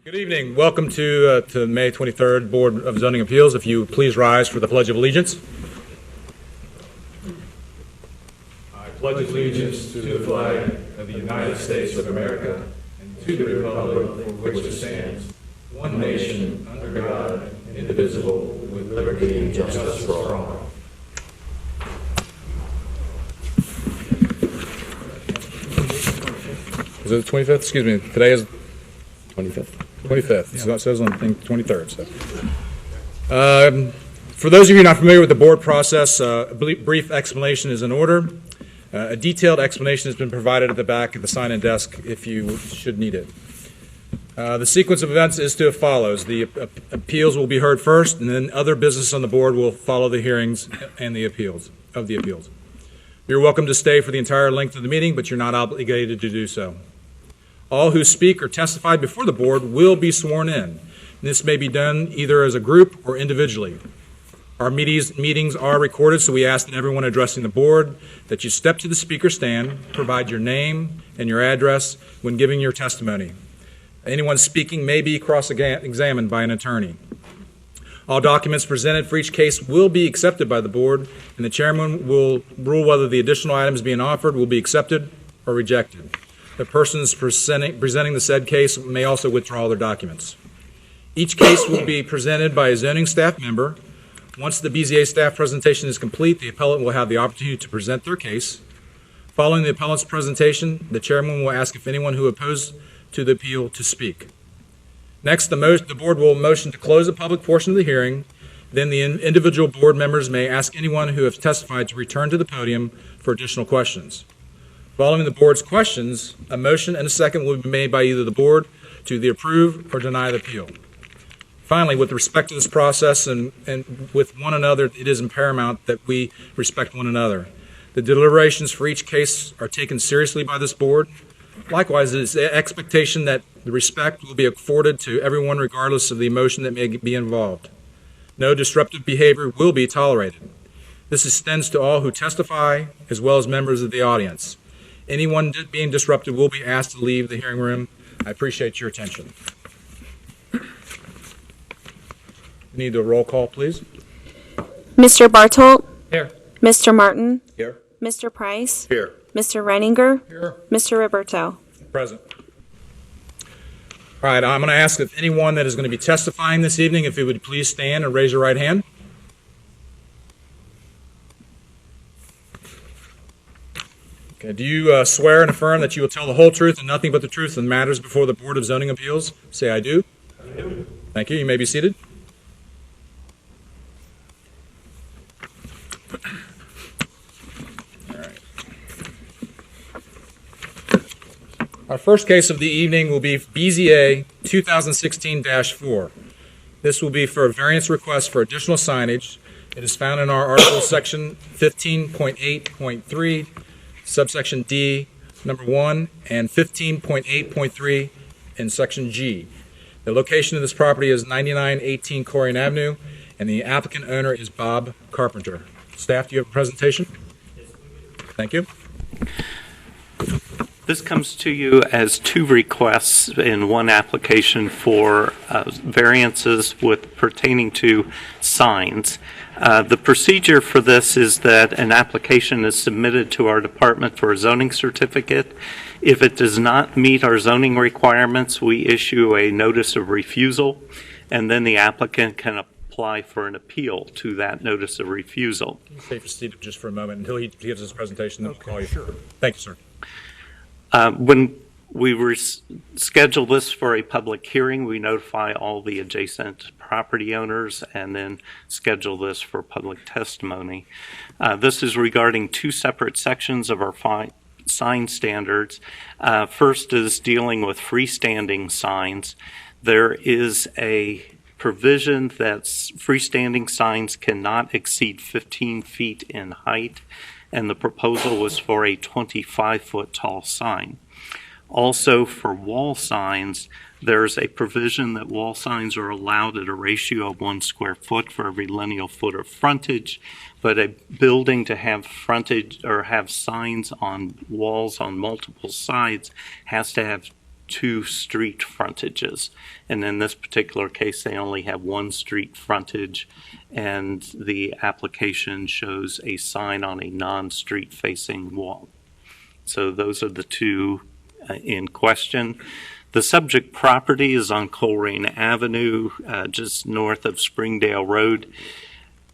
Good evening. Welcome to the May 23rd Board of Zoning Appeals. If you please rise for the Pledge of Allegiance. I pledge allegiance to the flag of the United States of America and to the republic for which it stands, one nation, under God, indivisible, with liberty and justice for all. Is it the 25th? Excuse me. Today is 25th. 25th. So it says on the thing 23rd. So. For those of you not familiar with the board process, a brief explanation is in order. A detailed explanation has been provided at the back of the sign-in desk if you should need it. The sequence of events is to as follows. The appeals will be heard first, and then other business on the board will follow the hearings and the appeals. You're welcome to stay for the entire length of the meeting, but you're not obligated to do so. All who speak or testify before the board will be sworn in. This may be done either as a group or individually. Our meetings are recorded, so we ask that everyone addressing the board that you step to the speaker stand, provide your name and your address when giving your testimony. Anyone speaking may be cross-examined by an attorney. All documents presented for each case will be accepted by the board, and the chairman will rule whether the additional items being offered will be accepted or rejected. The persons presenting the said case may also withdraw their documents. Each case will be presented by a zoning staff member. Once the BZA staff presentation is complete, the appellant will have the opportunity to present their case. Following the appellant's presentation, the chairman will ask if anyone who opposed to the appeal to speak. Next, the board will motion to close the public portion of the hearing. Then the individual board members may ask anyone who has testified to return to the podium for additional questions. Following the board's questions, a motion and a second will be made by either the board to approve or deny the appeal. Finally, with respect to this process and with one another, it is paramount that we respect one another. The deliberations for each case are taken seriously by this board. Likewise, it is the expectation that the respect will be afforded to everyone regardless of the emotion that may be involved. No disruptive behavior will be tolerated. This extends to all who testify as well as members of the audience. Anyone being disruptive will be asked to leave the hearing room. I appreciate your attention. Need a roll call, please. Mr. Bartolt? Here. Mr. Martin? Here. Mr. Price? Here. Mr. Reininger? Here. Mr. Roberto? Present. All right, I'm going to ask if anyone that is going to be testifying this evening, if you would please stand and raise your right hand. Okay, do you swear and affirm that you will tell the whole truth and nothing but the truth in matters before the Board of Zoning Appeals? Say, I do. I do. Thank you. You may be seated. All right. Our first case of the evening will be BZA 2016-4. This will be for a variance request for additional signage. It is found in our article section 15.8.3, subsection D, number 1, and 15.8.3 in section G. The location of this property is 9918 Colerain Avenue, and the applicant owner is Bob Carpenter. Staff, do you have a presentation? Thank you. This comes to you as two requests in one application for variances pertaining to signs. The procedure for this is that an application is submitted to our department for a zoning certificate. If it does not meet our zoning requirements, we issue a notice of refusal, and then the applicant can apply for an appeal to that notice of refusal. Can you stay seated just for a moment until he gives his presentation? Okay, call you. Sure. Thank you, sir. When we schedule this for a public hearing, we notify all the adjacent property owners and then schedule this for public testimony. This is regarding two separate sections of our sign standards. First is dealing with freestanding signs. There is a provision that freestanding signs cannot exceed 15 feet in height, and the proposal was for a 25-foot tall sign. Also, for wall signs, there's a provision that wall signs are allowed at a ratio of 1 square foot for every lineal foot of frontage, but a building to have frontage or have signs on walls on multiple sides has to have 2 street frontages. And in this particular case, they only have 1 street frontage, and the application shows a sign on a non-street facing wall. So those are the 2 in question. The subject property is on Colerain Avenue, just north of Springdale Road.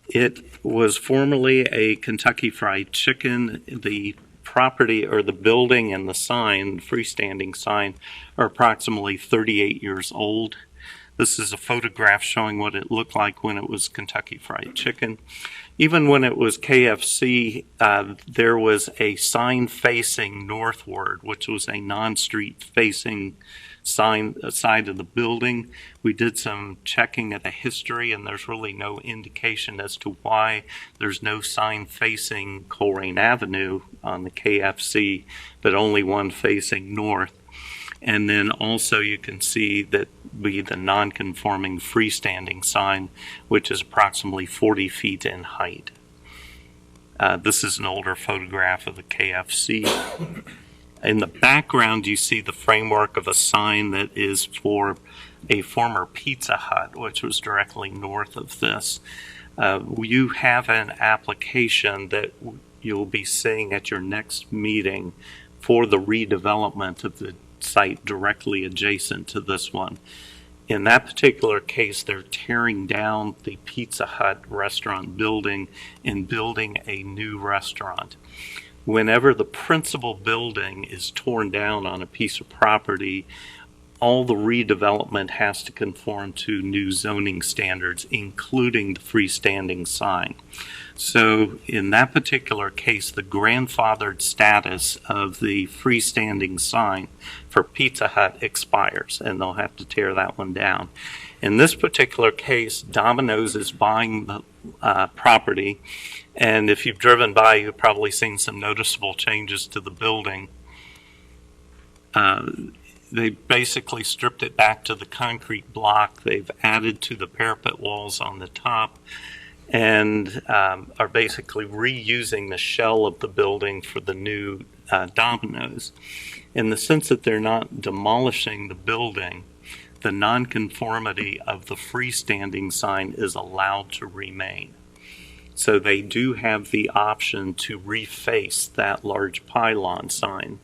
It was formerly a Kentucky Fried Chicken. The property or the building and the sign, freestanding sign, are approximately 38 years old. This is a photograph showing what it looked like when it was Kentucky Fried Chicken. Even when it was KFC, there was a sign facing northward, which was a non-street facing sign side of the building. We did some checking at the history, and there's really no indication as to why there's no sign facing Colerain Avenue on the KFC, but only one facing north. And then also you can see that be the non-conforming freestanding sign, which is approximately 40 feet in height. This is an older photograph of the KFC. In the background, you see the framework of a sign that is for a former Pizza Hut, which was directly north of this. You have an application that you'll be seeing at your next meeting for the redevelopment of the site directly adjacent to this one. In that particular case, they're tearing down the Pizza Hut restaurant building and building a new restaurant. Whenever the principal building is torn down on a piece of property, all the redevelopment has to conform to new zoning standards, including the freestanding sign. So in that particular case, the grandfathered status of the freestanding sign for Pizza Hut expires, and they'll have to tear that one down. In this particular case, Domino's is buying the property, and if you've driven by, you've probably seen some noticeable changes to the building. They basically stripped it back to the concrete block. They've added to the parapet walls on the top, and are basically reusing the shell of the building for the new Domino's. In the sense that they're not demolishing the building, the nonconformity of the freestanding sign is allowed to remain. So they do have the option to reface that large pylon sign.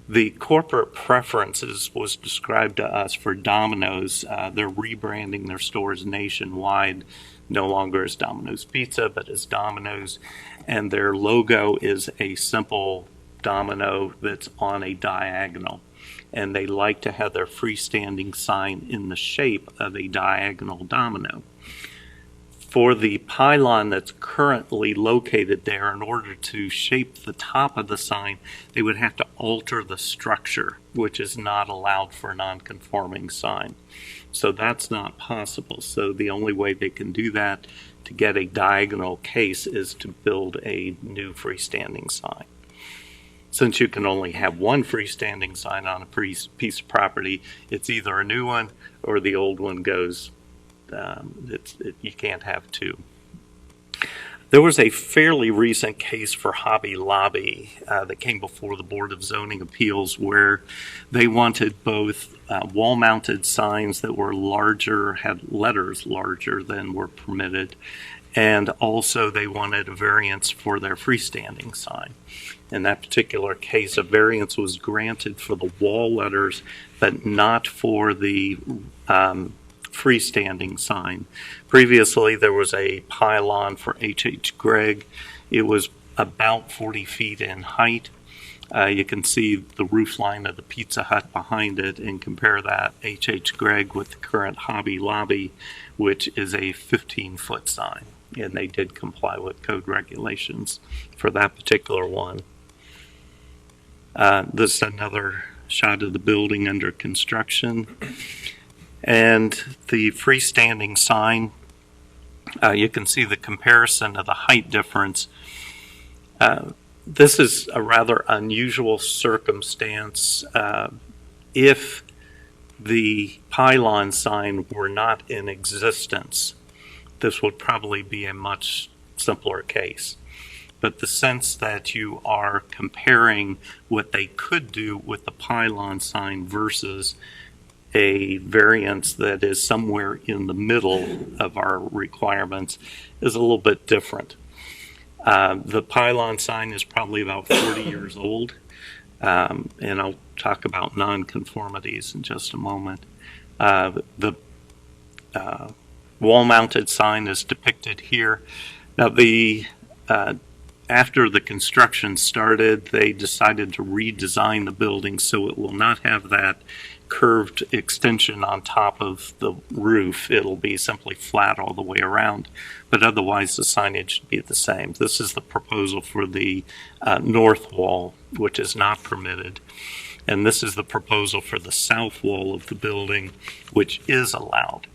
The corporate preferences was described to us for Domino's. They're rebranding their stores nationwide, no longer as Domino's Pizza, but as Domino's. And their logo is a simple domino that's on a diagonal. And they like to have their freestanding sign in the shape of a diagonal domino. For the pylon that's currently located there, in order to shape the top of the sign, they would have to alter the structure, which is not allowed for a non-conforming sign. So that's not possible. So the only way they can do that to get a diagonal case is to build a new freestanding sign. Since you can only have one freestanding sign on a piece of property, it's either a new one or the old one goes. You can't have 2. There was a fairly recent case for Hobby Lobby that came before the Board of Zoning Appeals, where they wanted both wall-mounted signs that were larger, had letters larger than were permitted, and also they wanted a variance for their freestanding sign. In that particular case, a variance was granted for the wall letters, but not for the freestanding sign. Previously, there was a pylon for H.H. Gregg. It was about 40 feet in height. You can see the roof line of the Pizza Hut behind it, and compare that H.H. Gregg with the current Hobby Lobby, which is a 15-foot sign. And they did comply with code regulations for that particular one. This is another shot of the building under construction. And the freestanding sign, you can see the comparison of the height difference. This is a rather unusual circumstance. If the pylon sign were not in existence, this would probably be a much simpler case. but the sense that you are comparing what they could do with the pylon sign versus a variance that is somewhere in the middle of our requirements is a little bit different. The pylon sign is probably about 40 years old, and I'll talk about nonconformities in just a moment. The wall-mounted sign is depicted here. Now, after the construction started, they decided to redesign the building so it will not have that curved extension on top of the roof. It'll be simply flat all the way around, but otherwise the signage should be the same. This is the proposal for the north wall, which is not permitted, and this is the proposal for the south wall of the building, which is allowed.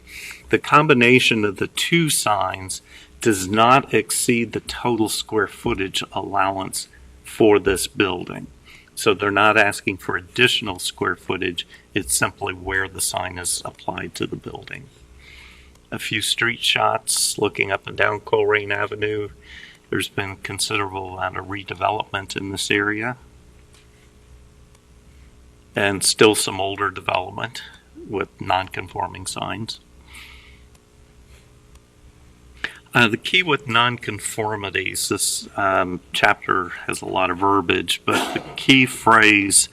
The combination of the two signs does not exceed the total square footage allowance for this building. So they're not asking for additional square footage. It's simply where the sign is applied to the building. A few street shots looking up and down Colerain Avenue. There's been considerable amount of redevelopment in this area. And still some older development with non-conforming signs. The key with nonconformities, this chapter has a lot of verbiage, but the key phrase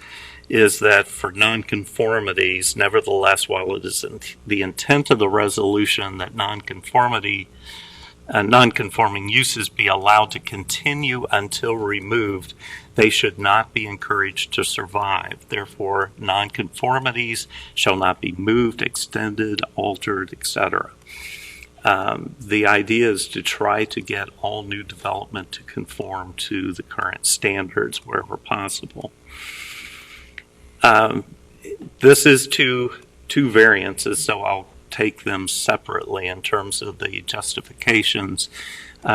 is that for nonconformities, nevertheless, while it is the intent of the resolution that nonconforming uses be allowed to continue until removed, they should not be encouraged to survive. Therefore, nonconformities shall not be moved, extended, altered, etc. The idea is to try to get all new development to conform to the current standards wherever possible. This is two variances, so I'll take them separately in terms of the justifications.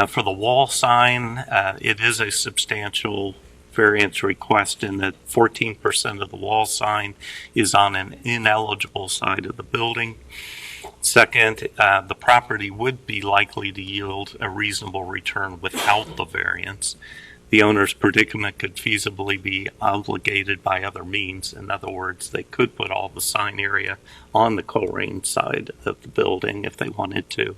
For the wall sign, it is a substantial variance request in that 14% of the wall sign is on an ineligible side of the building. Second, the property would be likely to yield a reasonable return without the variance. The owner's predicament could feasibly be obligated by other means. In other words, they could put all the sign area on the Colerain side of the building if they wanted to.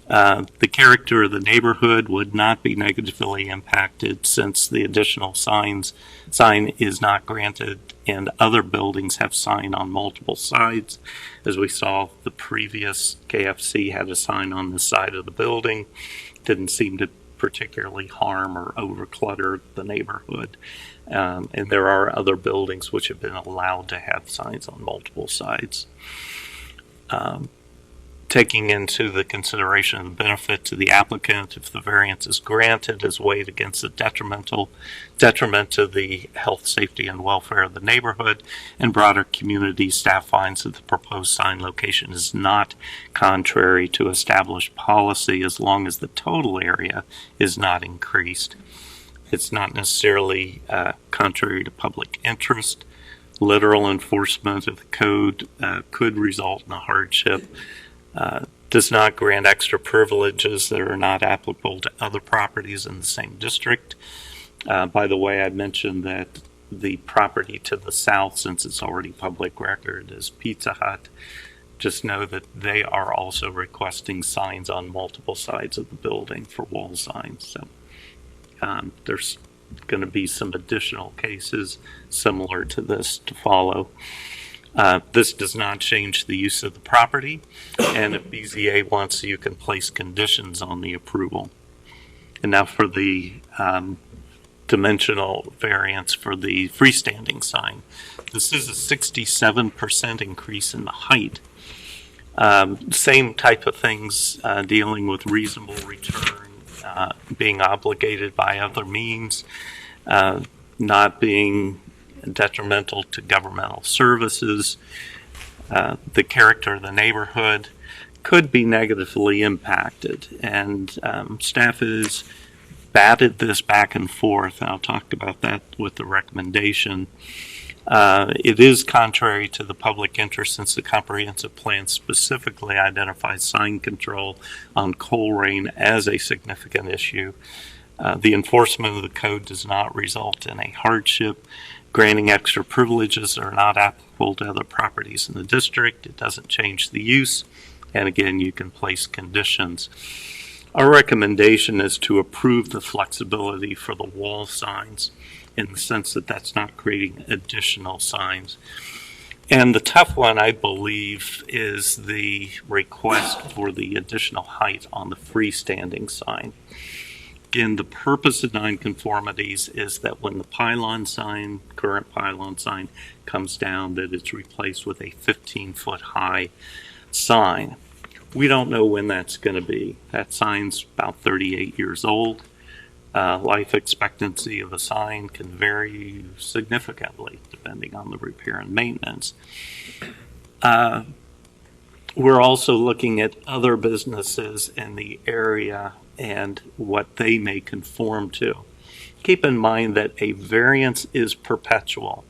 The character of the neighborhood would not be negatively impacted since the additional sign is not granted and other buildings have sign on multiple sides. As we saw, the previous KFC had a sign on the side of the building. Didn't seem to particularly harm or overclutter the neighborhood. And there are other buildings which have been allowed to have signs on multiple sides. Taking into the consideration of the benefit to the applicant, if the variance is granted, is weighed against the detriment to the health, safety, and welfare of the neighborhood and broader community, staff finds that the proposed sign location is not contrary to established policy as long as the total area is not increased. It's not necessarily contrary to public interest. Literal enforcement of the code could result in a hardship. Does not grant extra privileges that are not applicable to other properties in the same district. By the way, I mentioned that the property to the south, since it's already public record, is Pizza Hut. Just know that they are also requesting signs on multiple sides of the building for wall signs. So there's going to be some additional cases similar to this to follow. This does not change the use of the property, and if BZA wants, you can place conditions on the approval. And now for the dimensional variance for the freestanding sign. This is a 67% increase in the height. Same type of things dealing with reasonable return, being obligated by other means, not being detrimental to governmental services. The character of the neighborhood could be negatively impacted, and staff has batted this back and forth. I'll talk about that with the recommendation. It is contrary to the public interest since the comprehensive plan specifically identifies sign control on Colerain as a significant issue. The enforcement of the code does not result in a hardship. Granting extra privileges are not applicable to other properties in the district. It doesn't change the use. And again, you can place conditions. Our recommendation is to approve the flexibility for the wall signs in the sense that that's not creating additional signs. And the tough one, I believe, is the request for the additional height on the freestanding sign. Again, the purpose of nonconformities is that when the current pylon sign comes down, that it's replaced with a 15-foot high sign. We don't know when that's going to be. That sign's about 38 years old. Life expectancy of a sign can vary significantly depending on the repair and maintenance. We're also looking at other businesses in the area and what they may conform to. Keep in mind that a variance is perpetual.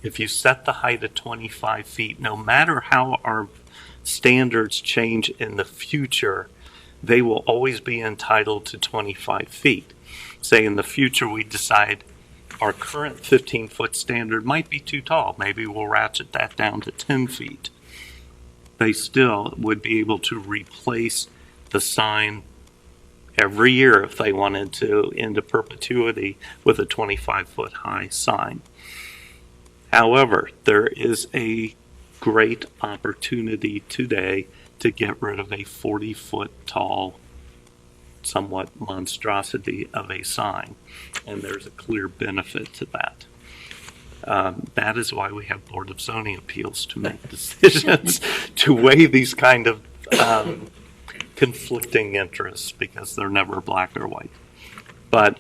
If you set the height at 25 feet, no matter how our standards change in the future, they will always be entitled to 25 feet. Say in the future we decide our current 15-foot standard might be too tall. Maybe we'll ratchet that down to 10 feet. They still would be able to replace the sign every year if they wanted to into perpetuity with a 25-foot high sign. However, there is a great opportunity today to get rid of a 40-foot tall, somewhat monstrosity of a sign, and there's a clear benefit to that. That is why we have Board of Zoning Appeals to make decisions to weigh these kind of conflicting interests, because they're never black or white. But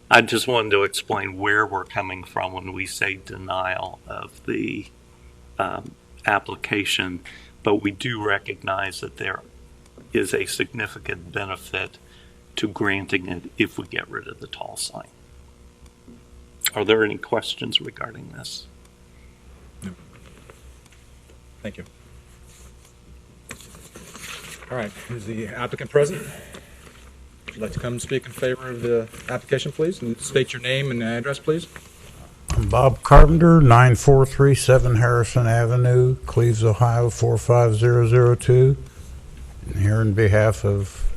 I just wanted to explain where we're coming from when we say denial of the application, but we do recognize that there is a significant benefit to granting it if we get rid of the tall sign. Are there any questions regarding this? No. Thank you. All right, is the applicant present? Would you like to come speak in favor of the application, please? And state your name and address, please. I'm Bob Carpenter, 9437 Harrison Avenue, Cleves, Ohio, 45002. And here in behalf of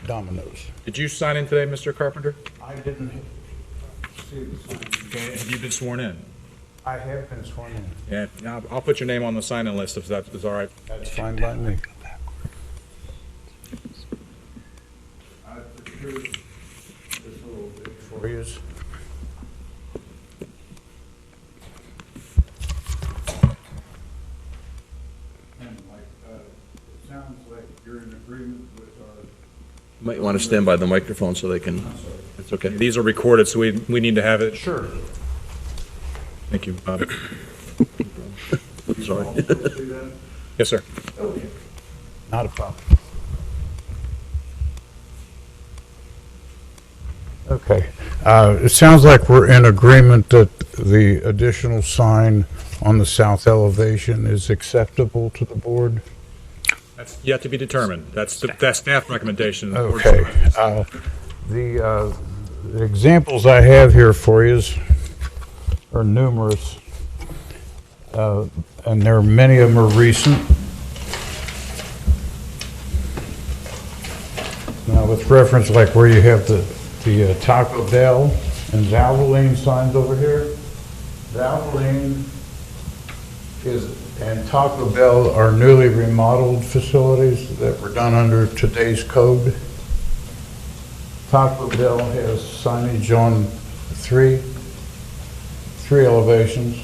Domino's. Did you sign in today, Mr. Carpenter? I didn't see the sign. Okay, have you been sworn in? I have been sworn in. Yeah, I'll put your name on the sign-in list if that is all right. That's fine by me. I prepared this little bit for you. It sounds like you're in agreement with our... Might want to stand by the microphone so they can, It's okay. These are recorded, so we need to have it. Sure. Thank you, Bob. sorry. Yes, sir. Okay. Not a problem. Okay. It sounds like we're in agreement that the additional sign on the south elevation is acceptable to the board. That's yet to be determined. That's staff recommendation. Okay. The examples I have here for you are numerous, and many of them are recent. Now, with reference, like where you have the Taco Bell and Valvoline signs over here, Valvoline and Taco Bell are newly remodeled facilities that were done under today's code. Taco Bell has signage on three elevations,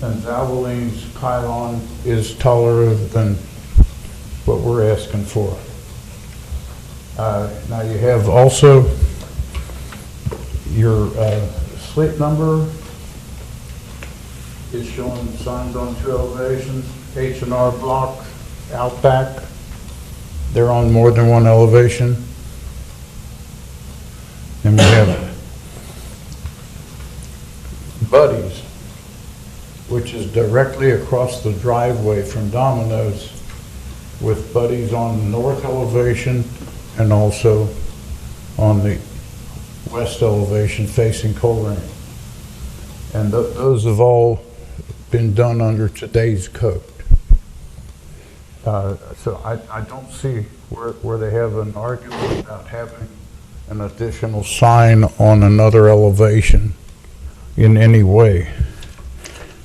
and Valvoline's pylon is taller than what we're asking for. Now you have also your sleep number is showing signs on 2 elevations. H&R Block, Outback, they're on more than 1 elevation. And we have Buddy's, which is directly across the driveway from Domino's, with Buddy's on the north elevation and also on the west elevation facing Colerain. And those have all been done under today's code. So I don't see where they have an argument about having an additional sign on another elevation in any way,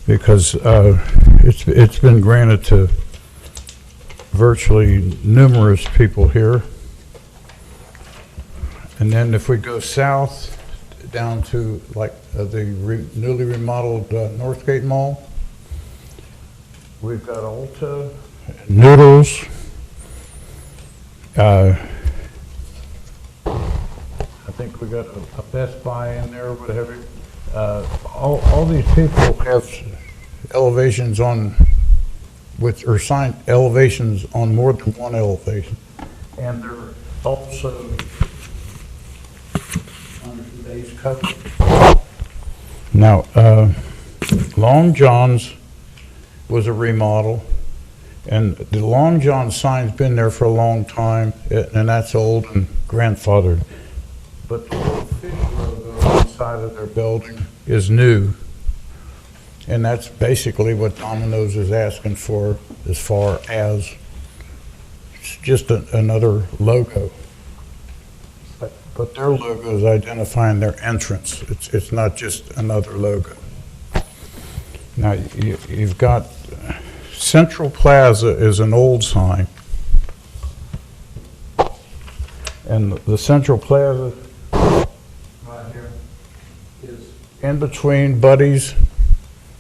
because it's been granted to virtually numerous people here. And then if we go south down to like the newly remodeled Northgate Mall, we've got Ulta, Noodles, I think we got a Best Buy in there, whatever. All these people have elevations on, or sign elevations on more than one elevation. And they're also under today's code. Now, Long John's was a remodel, and the Long John sign's been there for a long time, and that's old and grandfathered. But the little fish logo inside of their building is new, and that's basically what Domino's is asking for, as far as it's just another logo. But their logo is identifying their entrance. It's not just another logo. Now, you've got Central Plaza is an old sign. And the Central Plaza right here is in between Buddy's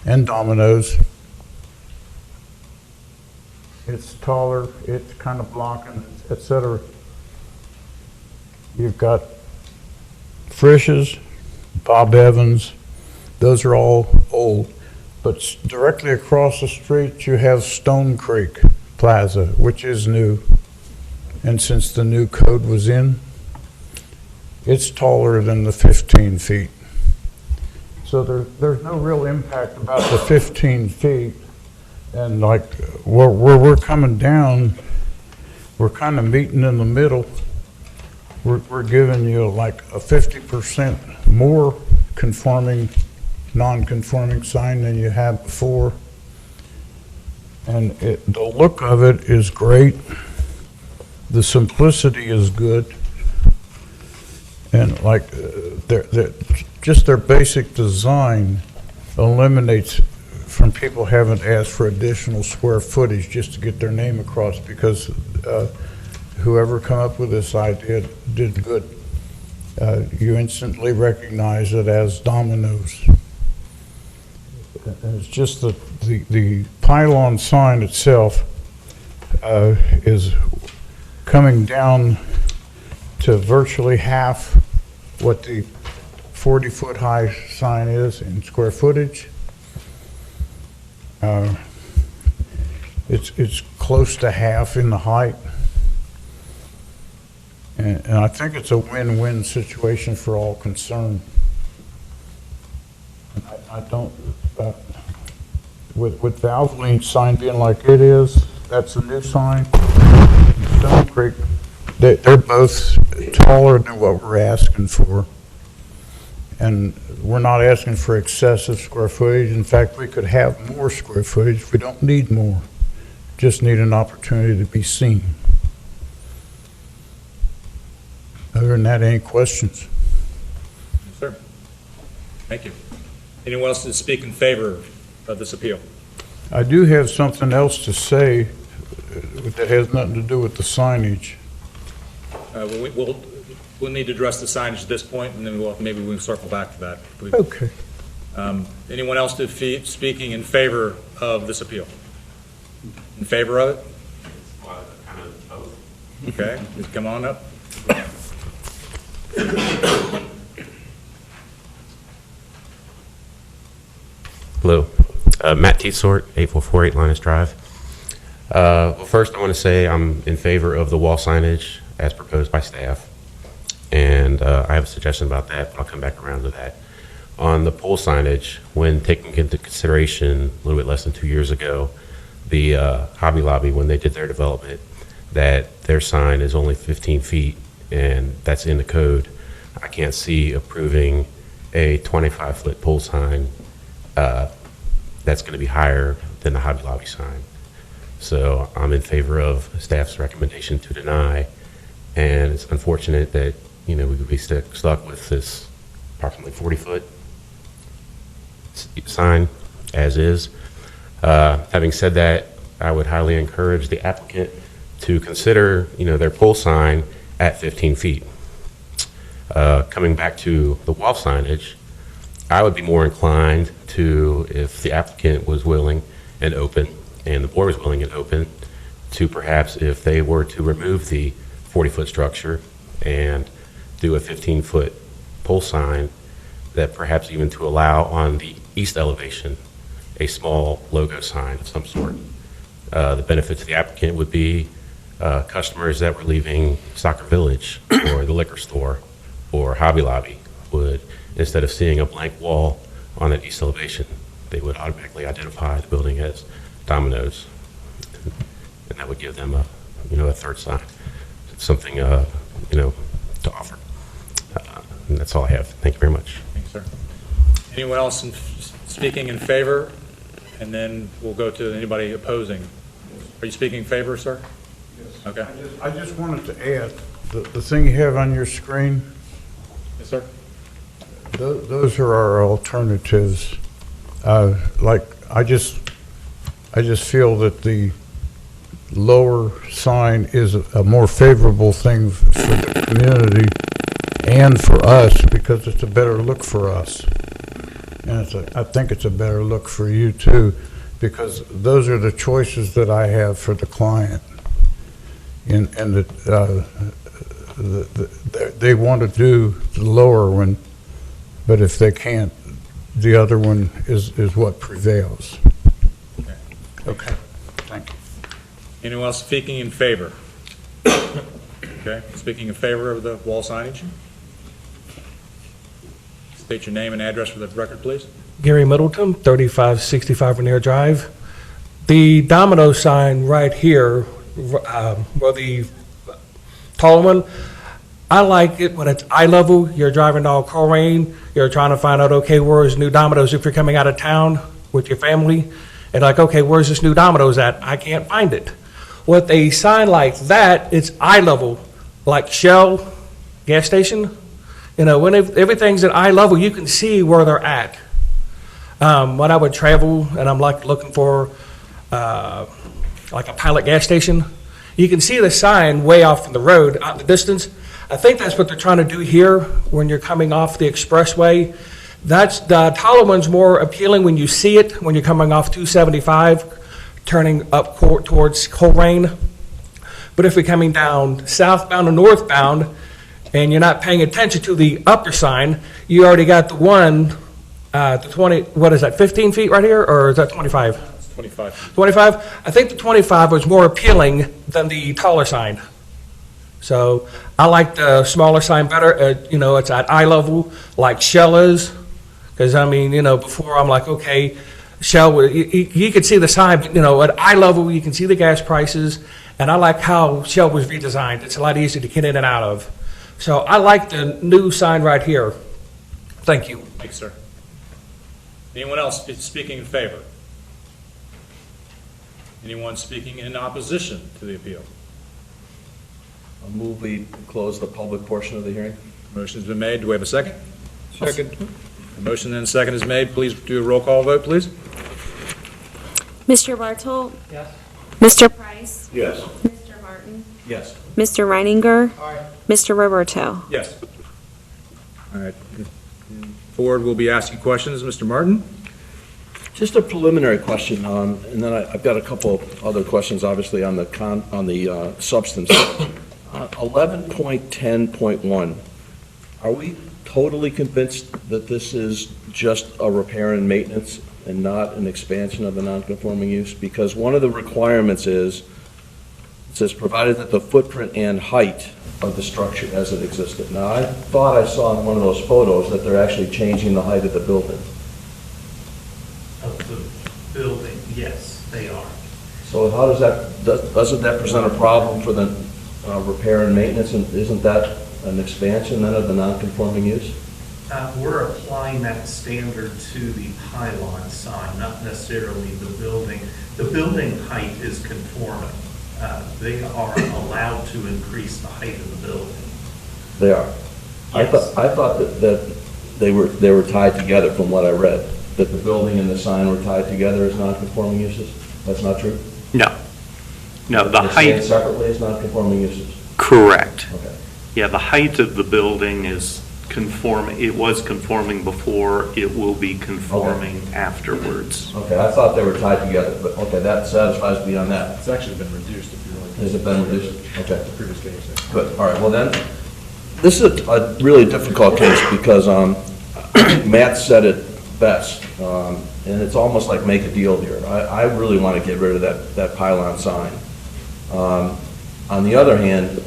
and Domino's. It's taller, it's kind of blocking, etc. You've got Frisch's, Bob Evans, those are all old. But directly across the street, you have Stone Creek Plaza, which is new. And since the new code was in, it's taller than the 15 feet. So there's no real impact about the 15 feet. And like where we're coming down, we're kind of meeting in the middle. We're giving you like a 50% more conforming, non-conforming sign than you had before. And the look of it is great. The simplicity is good. And like just their basic design eliminates from people having to ask for additional square footage just to get their name across, because whoever come up with this idea did good. You instantly recognize it as Domino's. And it's just the pylon sign itself is coming down to virtually half what the 40-foot high sign is in square footage. It's close to half in the height. And I think it's a win-win situation for all concerned. I don't, with Valvoline's sign being like it is, that's a new sign. Stone Creek, they're both taller than what we're asking for. And we're not asking for excessive square footage. In fact, we could have more square footage. We don't need more. Just need an opportunity to be seen. Other than that, any questions? Yes, sir. Thank you. Anyone else to speak in favor of this appeal? I do have something else to say that has nothing to do with the signage. We'll need to address the signage at this point, and then maybe we'll circle back to that. Okay. Anyone else to speaking in favor of this appeal? In favor of it? Okay, come on up. Hello, Matt Teetsort, 8448 Linus Drive. Well, first I want to say I'm in favor of the wall signage as proposed by staff, and I have a suggestion about that, but I'll come back around to that. On the pole signage, when taking into consideration a little bit less than 2 years ago, the Hobby Lobby, when they did their development, that their sign is only 15 feet and that's in the code. I can't see approving a 25-foot pole sign that's going to be higher than the Hobby Lobby sign. So I'm in favor of staff's recommendation to deny, and it's unfortunate that, we could be stuck with this approximately 40-foot sign as is. Having said that, I would highly encourage the applicant to consider, their pole sign at 15 feet. Coming back to the wall signage, I would be more inclined to, if the applicant was willing and open, and the board was willing and open, to perhaps, if they were to remove the 40-foot structure and do a 15-foot pole sign, that perhaps even to allow on the east elevation a small logo sign of some sort. The benefit to the applicant would be customers that were leaving Soccer Village or the liquor store or Hobby Lobby would, instead of seeing a blank wall on that east elevation, they would automatically identify the building as Domino's, and that would give them a third sign, something to offer. And that's all I have. Thank you very much. Thank you, sir. Anyone else speaking in favor? And then we'll go to anybody opposing. Are you speaking in favor, sir? Yes. Okay. I just wanted to add, the thing you have on your screen, Yes, sir. those are our alternatives. I just feel that the lower sign is a more favorable thing for the community and for us, because it's a better look for us. And I think it's a better look for you too, because those are the choices that I have for the client. And they want to do the lower one, but if they can't, the other one is what prevails. Okay, thank you. Anyone else speaking in favor? Okay, speaking in favor of the wall signage? State your name and address for the record, please. Gary Middleton, 3565 Rainier Drive. The Domino sign right here, where the tall one, I like it when it's eye level. You're driving down Colerain, you're trying to find out, okay, where's new Domino's if you're coming out of town with your family, and like, okay, where's this new Domino's at? I can't find it. With a sign like that, it's eye level, like Shell gas station. When everything's at eye level, you can see where they're at. When I would travel and I'm like looking for like a Pilot gas station, you can see the sign way off in the road, out in the distance. I think that's what they're trying to do here when you're coming off the expressway. That's the taller one's more appealing when you see it, when you're coming off 275, turning up towards Colerain. But if you're coming down southbound or northbound, and you're not paying attention to the upper sign, you already got the one, the 20, what is that, 15 feet right here, or is that 25? It's 25. 25? I think the 25 was more appealing than the taller sign. So I like the smaller sign better. It's at eye level, like Shell is. Because, before I'm like, okay, Shell, you could see the sign, but, at eye level, you can see the gas prices. And I like how Shell was redesigned. It's a lot easier to get in and out of. So I like the new sign right here. Thank you. Thanks, sir. Anyone else speaking in favor? Anyone speaking in opposition to the appeal? I'll move we close the public portion of the hearing. Motion's been made. Do we have a second? Second. A motion and a second is made. Please do a roll call vote, please. Mr. Bartolt? Yes. Mr. Price? Yes. Mr. Martin? Yes. Mr. Reininger? Mr. Roberto? Yes. All right. Board will be asking questions. Mr. Martin? Just a preliminary question, and then I've got a couple other questions, obviously, on the substance. 11.10.1, are we totally convinced that this is just a repair and maintenance and not an expansion of the non-conforming use? Because one of the requirements is, it says, provided that the footprint and height of the structure as it existed. Now, I thought I saw in one of those photos that they're actually changing the height of the building. Of the building, yes, they are. So how does that, doesn't that present a problem for the repair and maintenance, and isn't that an expansion then of the non-conforming use? We're applying that standard to the pylon sign, not necessarily the building. The building height is conforming. They are allowed to increase the height of the building. They are. Yes. I thought that they were tied together from what I read, that the building and the sign were tied together as non-conforming uses. That's not true? No. No, the They're stand height, separately as non-conforming uses? correct. Okay. Yeah, the height of the building is conforming, it was conforming before, it will be conforming afterwards. Okay, I thought they were tied together, but okay, that satisfies me on that. It's actually been reduced if you really. Has it been reduced? Okay. The previous case. Good, all right, well then, this is a really difficult case because Matt said it best, and it's almost like make a deal here. I really want to get rid of that pylon sign. On the other hand,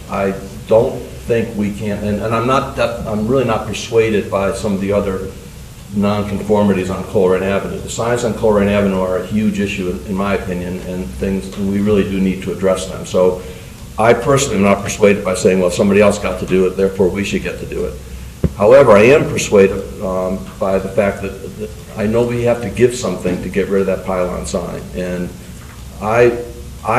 I don't think we can, and I'm really not persuaded by some of the other nonconformities on Colerain Avenue. The signs on Colerain Avenue are a huge issue, in my opinion, and we really do need to address them. So I personally am not persuaded by saying, well, somebody else got to do it, therefore we should get to do it. However, I am persuaded by the fact that I know we have to give something to get rid of that pylon sign. And I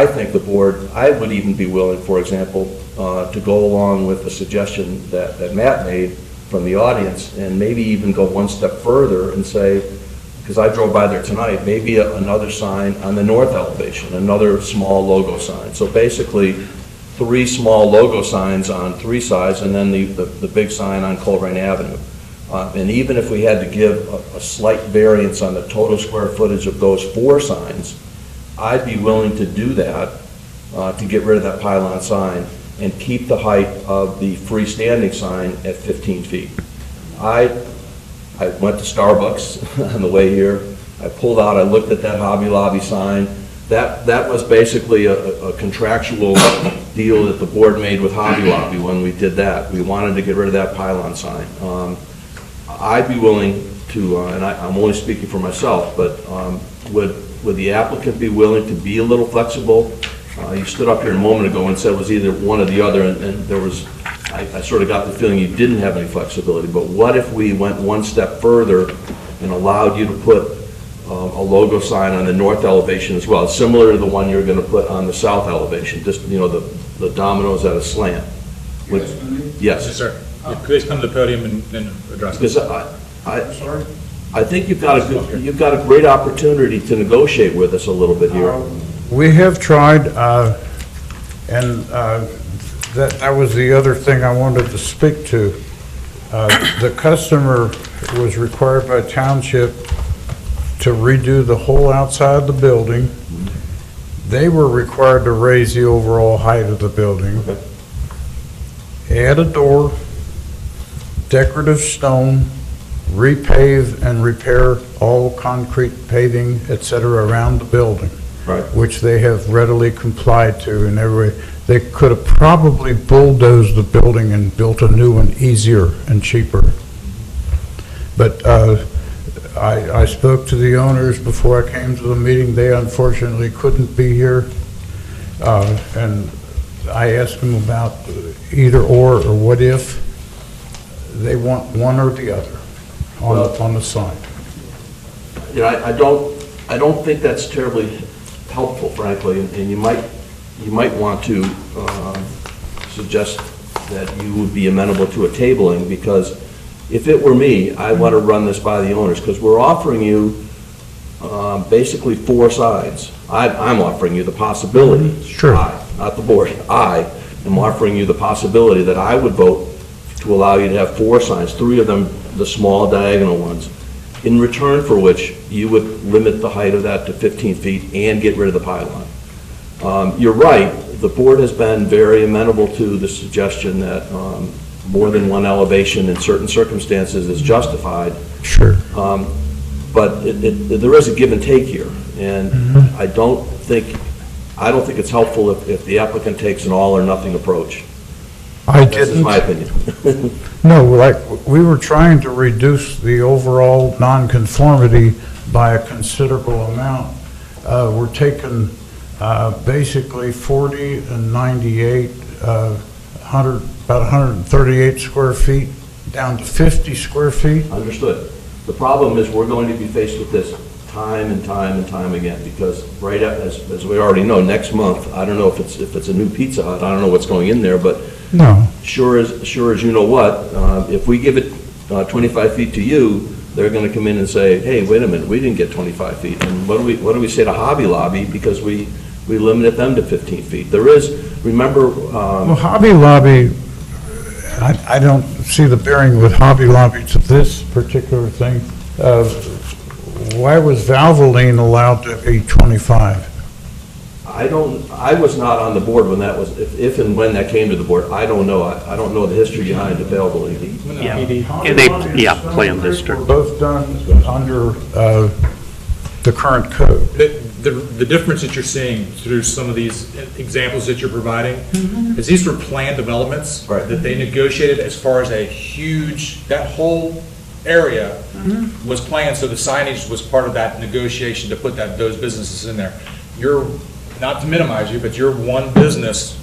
think the board, I would even be willing, for example, to go along with the suggestion that Matt made from the audience, and maybe even go one step further and say, because I drove by there tonight, maybe another sign on the north elevation, another small logo sign. So basically, 3 small logo signs on 3 sides, and then the big sign on Colerain Avenue. And even if we had to give a slight variance on the total square footage of those 4 signs, I'd be willing to do that to get rid of that pylon sign and keep the height of the freestanding sign at 15 feet. I went to Starbucks on the way here. I pulled out, I looked at that Hobby Lobby sign. That was basically a contractual deal that the board made with Hobby Lobby when we did that. We wanted to get rid of that pylon sign. I'd be willing to, and I'm only speaking for myself, but would the applicant be willing to be a little flexible? You stood up here a moment ago and said it was either one or the other, and there was, I sort of got the feeling you didn't have any flexibility. But what if we went one step further and allowed you to put a logo sign on the north elevation as well, similar to the one you're going to put on the south elevation, just, you know, the dominoes at a slant? Yes. Yes, sir. Please come to the podium and address Because this. I think you've got a great opportunity to negotiate with us a little bit here. We have tried, and that was the other thing I wanted to speak to. The customer was required by Township to redo the whole outside of the building. They were required to raise the overall height of the building. Add a door, decorative stone, repave and repair all concrete paving, et cetera, around the building. Right. Which they have readily complied to in every way. They could have probably bulldozed the building and built a new one easier and cheaper. But I spoke to the owners before I came to the meeting. They unfortunately couldn't be here. And I asked them about either or what if. They want one or the other on the sign. You know, I don't think that's terribly helpful, frankly, and you might want to suggest that you would be amenable to a tabling, because if it were me, I want to run this by the owners, because we're offering you basically 4 signs. I'm offering you the possibility. Sure. Not the board. I am offering you the possibility that I would vote to allow you to have 4 signs, 3 of them the small diagonal ones, in return for which you would limit the height of that to 15 feet and get rid of the pylon. You're right, the board has been very amenable to the suggestion that more than one elevation in certain circumstances is justified. Sure. But there is a give and take here, and I don't think it's helpful if the applicant takes an all or nothing approach. I That's just didn't. my opinion. No, like, we were trying to reduce the overall nonconformity by a considerable amount. We're taking basically 40 and 98, about 138 square feet, down to 50 square feet. Understood. The problem is we're going to be faced with this time and time and time again, because right as we already know, next month, I don't know if it's a new Pizza Hut, I don't know what's going in there, but No. sure as you know what, if we give it 25 feet to you, they're going to come in and say, hey, wait a minute, we didn't get 25 feet. And what do we say to Hobby Lobby, because we limited them to 15 feet? There is, remember, Well, Hobby Lobby, I don't see the bearing with Hobby Lobby to this particular thing. Why was Valvoline allowed to be 25? I was not on the board when that was, if and when that came to the board, I don't know. I don't know the history behind the Valvoline. Yeah. Hobby They- Lobby and yeah, Stone plan Creek district. were both done under the current code. The difference that you're seeing through some of these examples that you're providing is these were planned developments Right. that they negotiated as far as a huge, that whole area was planned, so the signage was part of that negotiation to put those businesses in there. You're, not to minimize you, but you're one business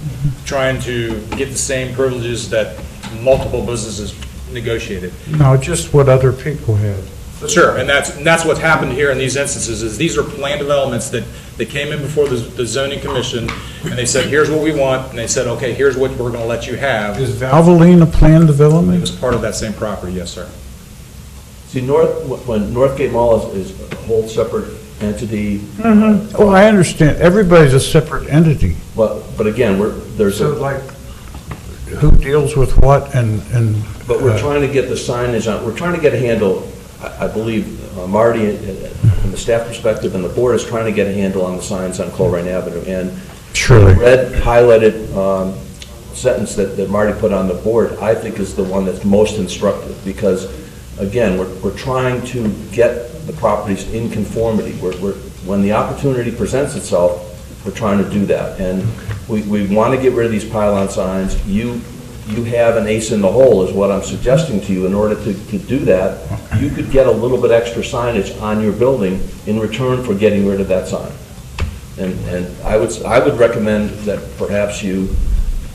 trying to get the same privileges that multiple businesses negotiated. No, just what other people had. Sure, and that's what's happened here in these instances, is these are planned developments that came in before the zoning commission, and they said, here's what we want, and they said, okay, here's what we're gonna let you have. Is Valvoline a planned It development? was part of that same property, yes, sir. See, when Northgate Mall is a whole separate entity, Oh, I understand. Everybody's a separate entity. but again, there's So a, like, who deals with what and? but we're trying to get the signage on, we're trying to get a handle, I believe, Marty, from the staff perspective, and the board is trying to get a handle on the signs on Colerain Avenue. And Surely. the red highlighted sentence that Marty put on the board, I think is the one that's most instructive, because, again, we're trying to get the properties in conformity. When the opportunity presents itself, we're trying to do that. And we want to get rid of these pylon signs. You have an ace in the hole, is what I'm suggesting to you. In order to do that, you could get a little bit extra signage on your building in return for getting rid of that sign. And I would recommend that perhaps you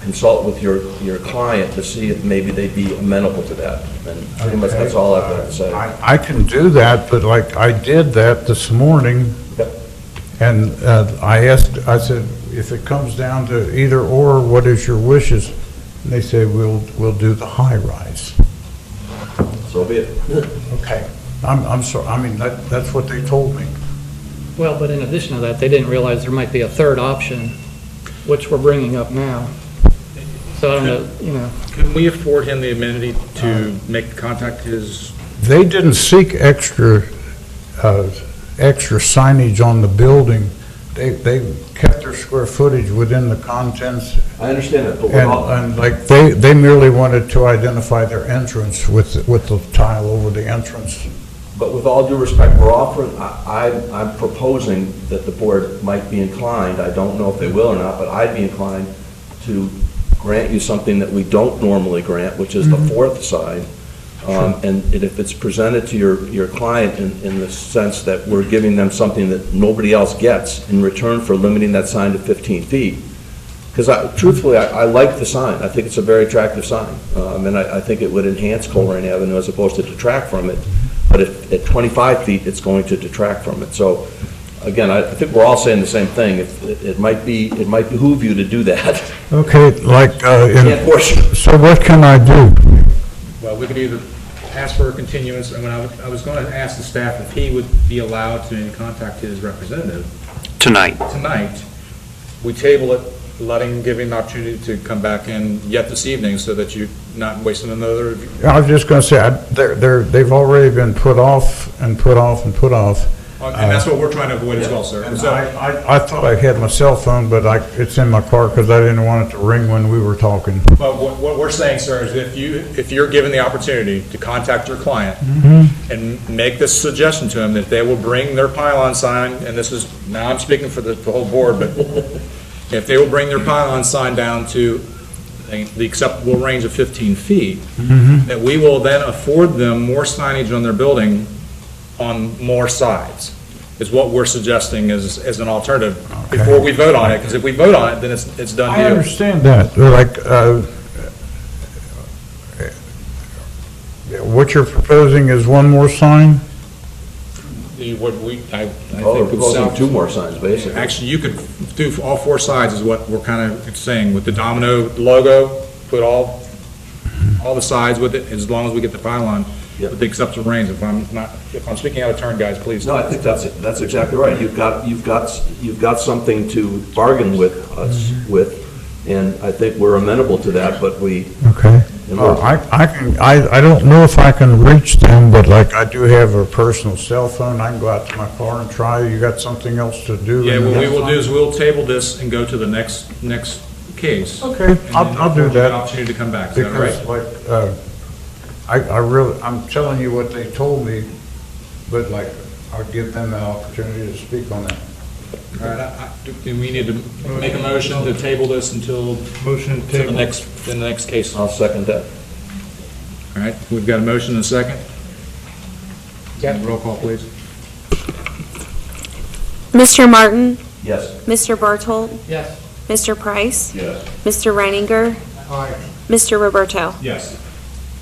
consult with your client to see if maybe they'd be amenable to that. And pretty much that's all I've got to say. I can do that, but like, I did that this morning, Yep. and I said, if it comes down to either or, what is your wishes? And they say, we'll do the high rise. So be it. Okay. I'm sorry, I mean, that's what they told me. Well, but in addition to that, they didn't realize there might be a third option, which we're bringing up now. So I don't know, Can we afford him the amenity to make contact his, They didn't seek extra signage on the building. They kept their square footage within the contents, I understand that, but and like, they merely wanted to identify their entrance with the tile over the entrance. But with all due respect, we're offering, I'm proposing that the board might be inclined, I don't know if they will or not, but I'd be inclined to grant you something that we don't normally grant, which is the fourth sign. And if it's presented to your client in the sense that we're giving them something that nobody else gets in return for limiting that sign to 15 feet. Because truthfully, I like the sign. I think it's a very attractive sign. And I think it would enhance Colerain Avenue as opposed to detract from it. But at 25 feet, it's going to detract from it. So again, I think we're all saying the same thing. It might behoove you to do that. Okay, like, Can't force you. so what can I do? well, we could either ask for a continuance, and when I was going to ask the staff if he would be allowed to contact his representative Tonight. tonight. We table it, giving the opportunity to come back in yet this evening, so that you're not wasting another. I was just gonna say, they've already been put off and put off and put off. And that's what we're trying to avoid as well, sir. And So, I thought I had my cell phone, but it's in my car because I didn't want it to ring when we were talking. but what we're saying, sir, is if you're given the opportunity to contact your client and make this suggestion to him that they will bring their pylon sign, and this is, now I'm speaking for the whole board, but if they will bring their pylon sign down to the acceptable range of 15 feet, that we will then afford them more signage on their building on more sides. is what we're suggesting as an alternative before we vote on it, because if we vote on it, then it's done I deal. understand that, like, what you're proposing is one more sign? I Oh, we're think proposing two more signs, basically. actually, you could do all four sides is what we're kind of saying, with the Domino logo, put all the sides with it, as long as we get the pylon, Yep. with the exception of rains. If I'm speaking out of turn, guys, please. No, I think that's exactly right. You've got something to bargain with us with, and I think we're amenable to that, but we, Okay. in order- I don't know if I can reach them, but like, I do have a personal cell phone, I can go out to my car and try. You got something else to do? Yeah, in the what we next will one? do is we'll table this and go to the next case. Okay, And then I'll do An that. opportunity to come back, is that all right? Because like, I'm telling you what they told me, but like, I'll give them an opportunity to speak on that. All right, do we need to make a motion to table this until the next case? I'll second that. All right, we've got a motion and a second. Roll call, please. Mr. Martin? Yes. Mr. Bartolt? Yes. Mr. Price? Yes. Mr. Reininger? Mr. Roberto? Yes.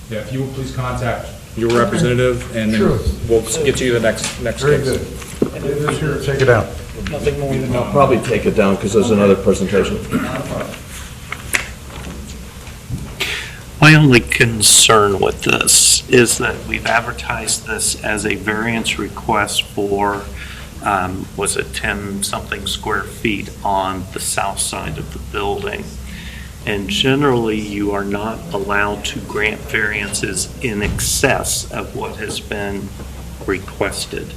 Yeah, if you will please contact your representative, and then we'll get you the next case. Very good. Leave this here, take it out. Nothing more than I'll probably take it down because there's another presentation. My only concern with this is that we've advertised this as a variance request for, was it 10-something square feet on the south side of the building. And generally, you are not allowed to grant variances in excess of what has been requested.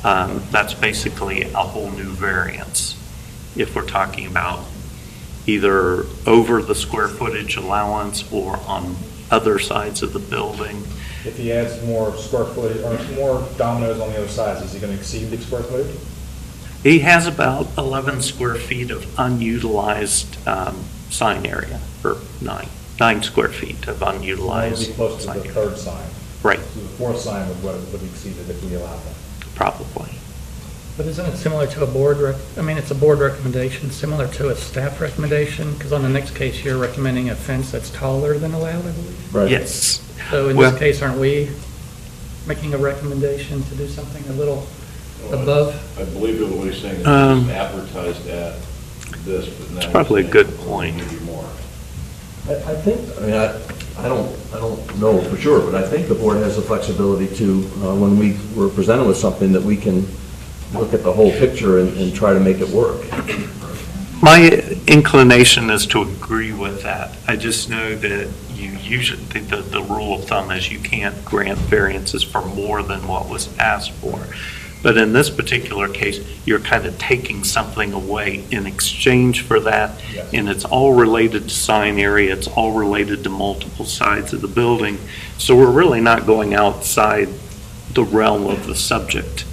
That's basically a whole new variance. If we're talking about either over the square footage allowance or on other sides of the building. If he adds more square footage, or more dominoes on the other sides, is he going to exceed the square footage? He has about 11 square feet of unutilized sign area, or 9 square feet of It would unutilized be close to sign the area. third sign. Right, So the fourth sign would exceed it if we allowed that. probably. But isn't it similar to a it's a board recommendation, similar to a staff recommendation? Because on the next case, you're recommending a fence that's taller than allowed, I believe. Right. Yes. So in Well- this case, aren't we making a recommendation to do something a little above? I believe that what he's saying is Um, it's advertised at this, but now. It's probably a he's good saying point. maybe more. I think, I don't know for sure, but I think the board has the flexibility to, when we were presented with something, that we can look at the whole picture and try to make it work. My inclination is to agree with that. I just know that you usually, the rule of thumb is you can't grant variances for more than what was asked for. But in this particular case, you're kind of taking something away in exchange for that. Yes. And it's all related to sign area, it's all related to multiple sides of the building. So we're really not going outside the realm of the subject.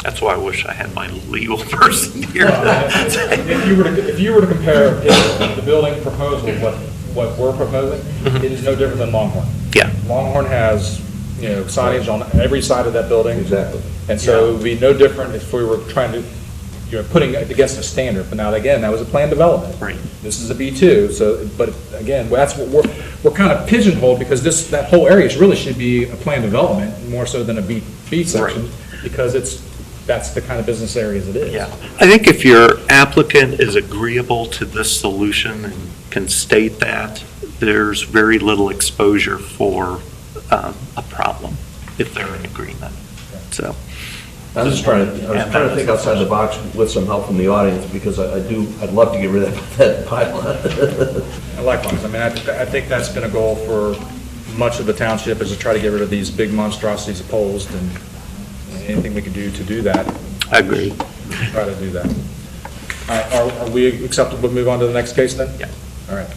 That's why I wish I had my legal person here. If you were to compare the building proposal, what we're proposing, it is no different than Longhorn. Yeah. Longhorn has, signage on every side of that building. Exactly. And so it would be no different if we were trying to, putting it against a standard. But now, again, that was a planned development. Right. This is a B2, so, but again, that's what we're kind of pigeonholed, because that whole area really should be a planned development, more so than a B section, because that's the kind of business area as it is. Yeah, I think if your applicant is agreeable to this solution and can state that, there's very little exposure for a problem if they're in agreement. So, I was trying to think outside the box with some help from the audience, because I'd love to get rid of that pylon. And likewise, I think that's been a goal for much of the township, is to try to get rid of these big monstrosities of poles, and anything we can do to do that, I agree. try to do that. All right, are we acceptable to move on to the next case then? Yeah. All right.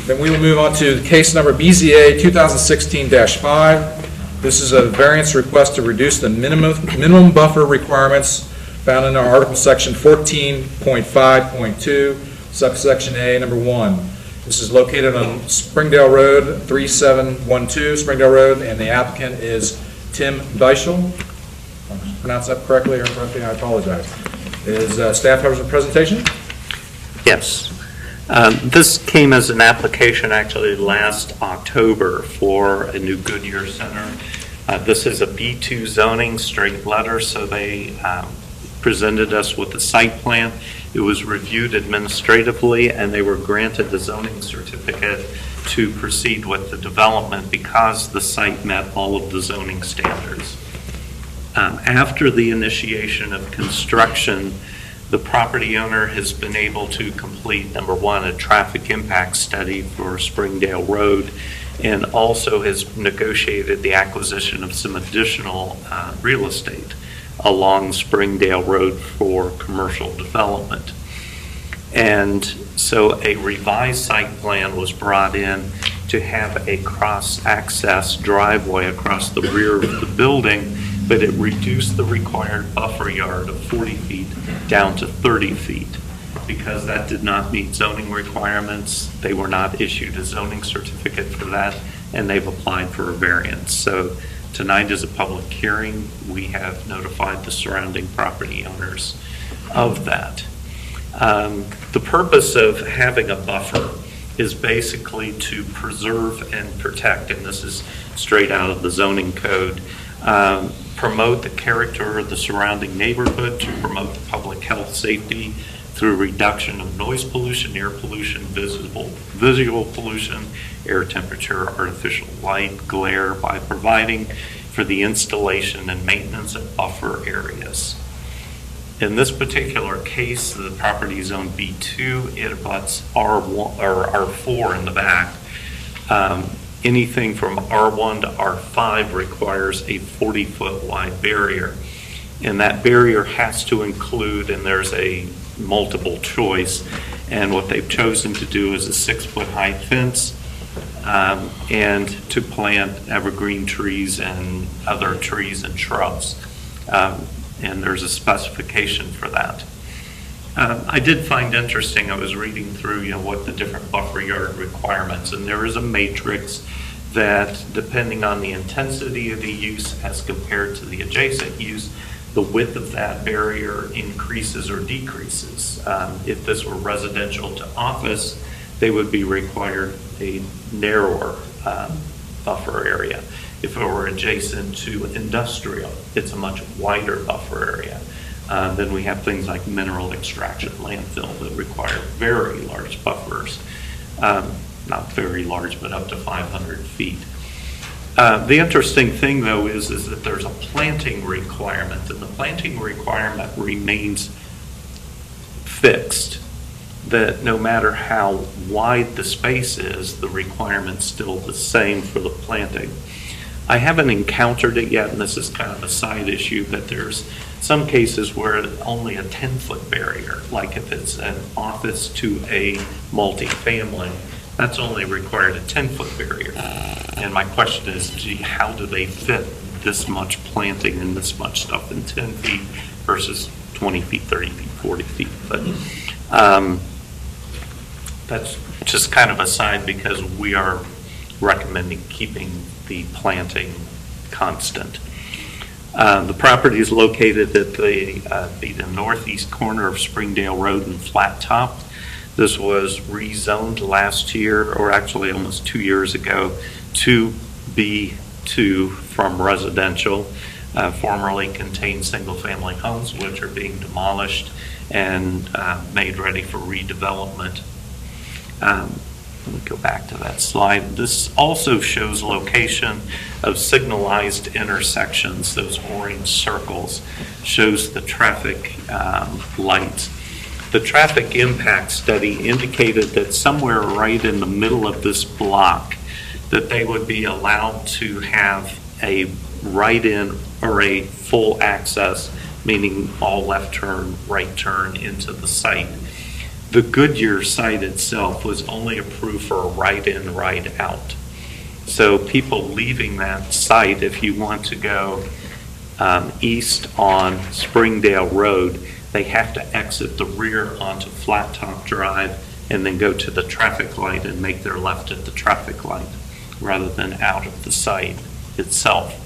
Then we will move on to case number BZA 2016-5. This is a variance request to reduce the minimum buffer requirements found in our Article Section 14.5.2, subsection A, number 1. This is located on Springdale Road, 3712 Springdale Road, and the applicant is Tim Beischel. Pronounce that correctly or incorrectly, I apologize. Is staff have a presentation? Yes. This came as an application actually last October for a new Goodyear Center. This is a B2 zoning, straight letter, so they presented us with the site plan. It was reviewed administratively, and they were granted the zoning certificate to proceed with the development because the site met all of the zoning standards. After the initiation of construction, the property owner has been able to complete, number one, a traffic impact study for Springdale Road, and also has negotiated the acquisition of some additional real estate along Springdale Road for commercial development. And so a revised site plan was brought in to have a cross-access driveway across the rear of the building, but it reduced the required buffer yard of 40 feet down to 30 feet. Because that did not meet zoning requirements, they were not issued a zoning certificate for that, and they've applied for a variance. So tonight is a public hearing. We have notified the surrounding property owners of that. The purpose of having a buffer is basically to preserve and protect, and this is straight out of the zoning code, promote the character of the surrounding neighborhood, to promote the public health safety through reduction of noise pollution, air pollution, visual pollution, air temperature, artificial light, glare, by providing for the installation and maintenance of buffer areas. In this particular case, the property is zone B2, it abuts R1 or R4 in the back. Anything from R1 to R5 requires a 40-foot wide barrier. And that barrier has to include, and there's a multiple choice, and what they've chosen to do is a 6-foot high fence and to plant evergreen trees and other trees and shrubs. And there's a specification for that. I did find interesting, I was reading through, what the different buffer yard requirements, and there is a matrix that, depending on the intensity of the use as compared to the adjacent use, the width of that barrier increases or decreases. If this were residential to office, they would be required a narrower buffer area. If it were adjacent to industrial, it's a much wider buffer area. Then we have things like mineral extraction landfill that require very large buffers. Not very large, but up to 500 feet. The interesting thing, though, is that there's a planting requirement, and the planting requirement remains fixed, that no matter how wide the space is, the requirement's still the same for the planting. I haven't encountered it yet, and this is kind of a side issue, but there's some cases where only a 10-foot barrier, like if it's an office to a multifamily, that's only required a 10-foot barrier. And my question is, gee, how do they fit this much planting and this much stuff in 10 feet versus 20 feet, 30 feet, 40 feet? But that's just kind of a side, because we are recommending keeping the planting constant. The property is located at the northeast corner of Springdale Road and Flat Top. This was rezoned last year, or actually almost 2 years ago, to B2 from residential. Formerly contained single-family homes, which are being demolished and made ready for redevelopment. Let me go back to that slide. This also shows location of signalized intersections. Those orange circles shows the traffic lights. The traffic impact study indicated that somewhere right in the middle of this block, that they would be allowed to have a right-in or a full access, meaning all left turn, right turn into the site. The Goodyear site itself was only approved for a right-in, right-out. So people leaving that site, if you want to go east on Springdale Road, they have to exit the rear onto Flat Top Drive and then go to the traffic light and make their left at the traffic light rather than out of the site itself.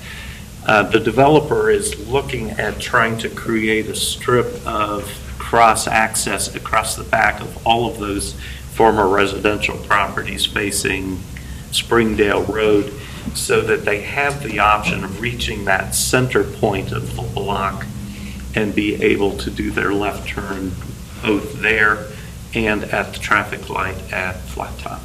The developer is looking at trying to create a strip of cross-access across the back of all of those former residential properties facing Springdale Road, so that they have the option of reaching that center point of the block and be able to do their left turn both there and at the traffic light at Flat Top.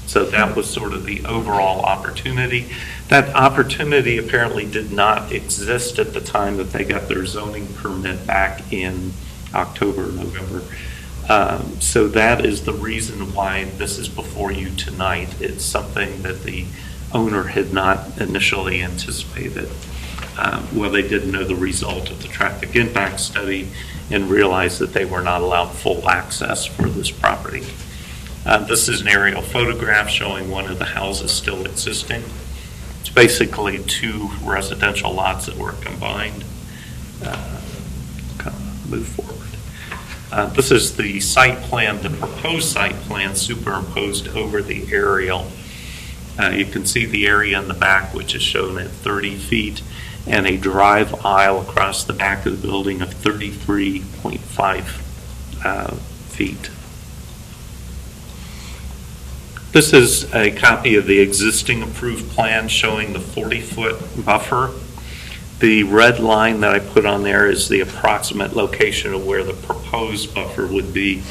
So that was sort of the overall opportunity. That opportunity apparently did not exist at the time that they got their zoning permit back in October, November. So that is the reason why this is before you tonight. It's something that the owner had not initially anticipated. Well, they didn't know the result of the traffic impact study and realized that they were not allowed full access for this property. This is an aerial photograph showing one of the houses still existing. It's basically two residential lots that were combined. Move forward. This is the site plan, the proposed site plan superimposed over the aerial. You can see the area in the back, which is shown at 30 feet, and a drive aisle across the back of the building of 33.5 feet. This is a copy of the existing approved plan showing the 40-foot buffer. The red line that I put on there is the approximate location of where the proposed buffer would be,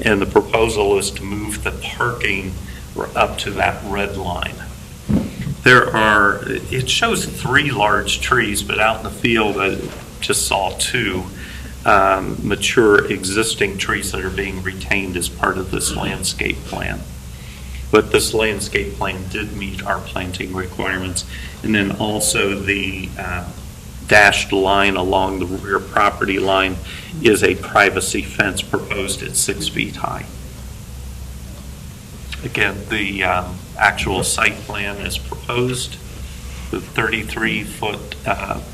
and the proposal is to move the parking up to that red line. It shows 3 large trees, but out in the field I just saw 2 mature existing trees that are being retained as part of this landscape plan. But this landscape plan did meet our planting requirements. And then also the dashed line along the rear property line is a privacy fence proposed at 6 feet high. Again, the actual site plan is proposed, the 33-foot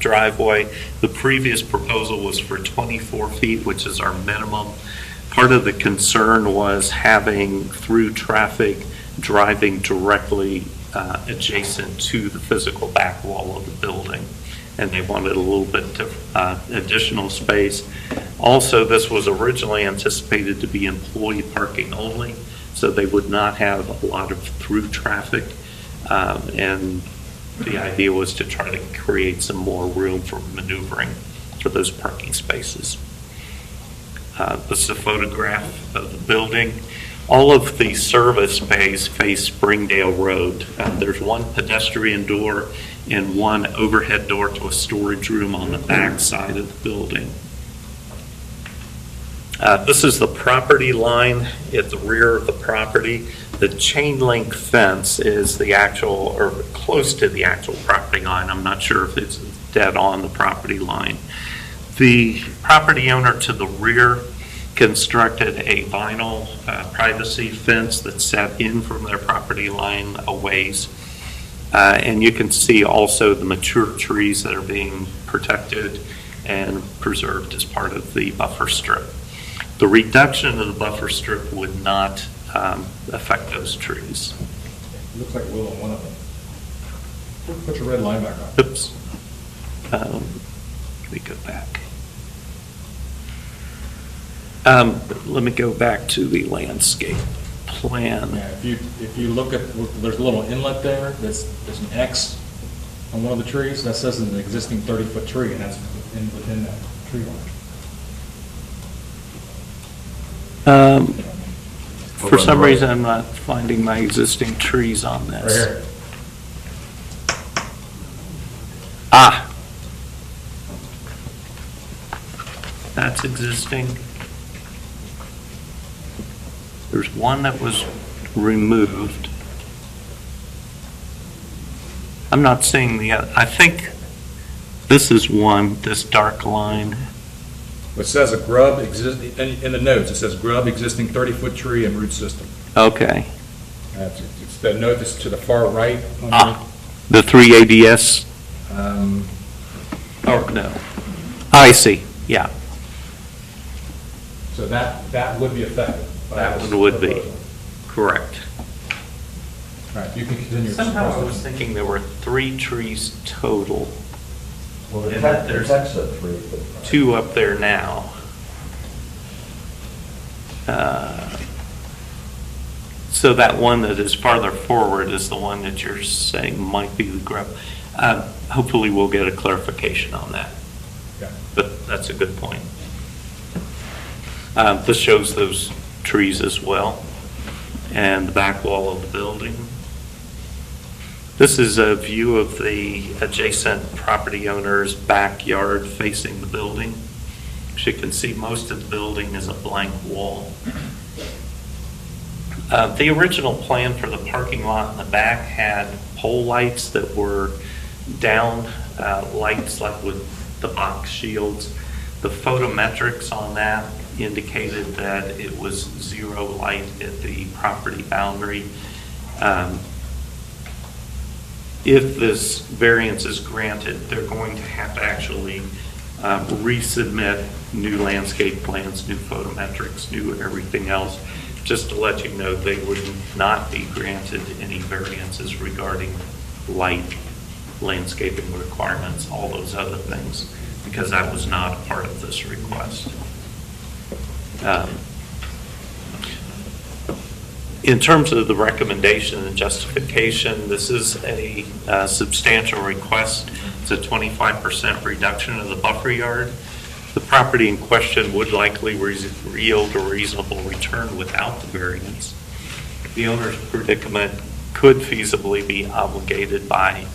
driveway. The previous proposal was for 24 feet, which is our minimum. Part of the concern was having through traffic driving directly adjacent to the physical back wall of the building, and they wanted a little bit of additional space. Also, this was originally anticipated to be employee parking only, so they would not have a lot of through traffic, and the idea was to try to create some more room for maneuvering for those parking spaces. This is a photograph of the building. All of the service bays face Springdale Road. There's one pedestrian door and one overhead door to a storage room on the back side of the building. This is the property line at the rear of the property. The chain link fence is the actual, or close to the actual property line. I'm not sure if it's dead on the property line. The property owner to the rear constructed a vinyl privacy fence that set in from their property line a ways. And you can see also the mature trees that are being protected and preserved as part of the buffer strip. The reduction of the buffer strip would not affect those trees. It looks like a will on one of them. Put your red line back on. Oops. Let me go back. Let me go back to the landscape plan. Yeah, if you look at, there's a little inlet there, there's an X on one of the trees, that says it's an existing 30-foot tree, and that's within that tree line. For some reason, I'm not finding my existing trees on Right this. here. Ah. That's existing. There's one that was removed. I'm not seeing the other. I think this is one, this dark line. It says a grub in the notes, it says grub existing 30-foot tree and root system. Okay. It's the note that's to the far right. The 3 ADS? Or no. I see, yeah. So that would be affected. That one would be, correct. All right, you can continue. Somehow I was thinking there were 3 trees total. Well, the text- the text said 3 foot. two up there now. So that one that is farther forward is the one that you're saying might be the grub. Hopefully, we'll get a clarification on that. Okay. But that's a good point. This shows those trees as well, and the back wall of the building. This is a view of the adjacent property owner's backyard facing the building. As you can see, most of the building is a blank wall. The original plan for the parking lot in the back had pole lights that were down, lights like with the box shields. The photometrics on that indicated that it was zero light at the property boundary. If this variance is granted, they're going to have to actually resubmit new landscape plans, new photometrics, new everything else. Just to let you know, they would not be granted any variances regarding light, landscaping requirements, all those other things, because that was not a part of this request. In terms of the recommendation and justification, this is a substantial request. It's a 25% reduction of the buffer yard. The property in question would likely yield a reasonable return without the variance. The owner's predicament could feasibly be obviated by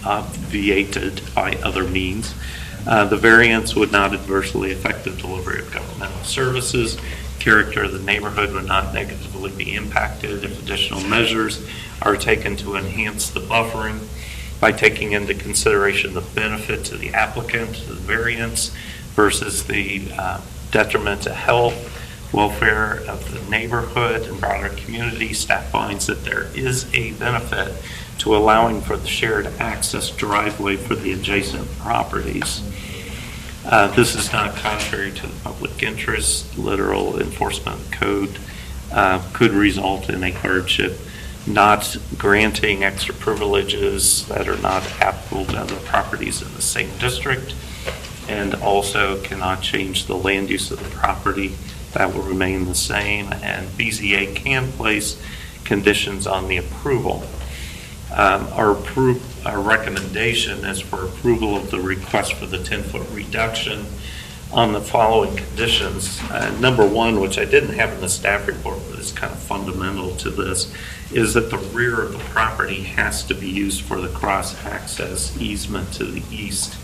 other means. The variance would not adversely affect the delivery of governmental services. Character of the neighborhood would not negatively be impacted if additional measures are taken to enhance the buffering by taking into consideration the benefit to the applicant, the variance, versus the detriment to health, welfare of the neighborhood and broader community. Staff finds that there is a benefit to allowing for the shared access driveway for the adjacent properties. This is not contrary to the public interest. Literal enforcement code could result in a hardship. Not granting extra privileges that are not applicable to other properties in the same district, and also cannot change the land use of the property. That will remain the same, and BZA can place conditions on the approval. Our recommendation is for approval of the request for the 10-foot reduction on the following conditions. Number one, which I didn't have in the staff report, but is kind of fundamental to this, is that the rear of the property has to be used for the cross-access easement to the east.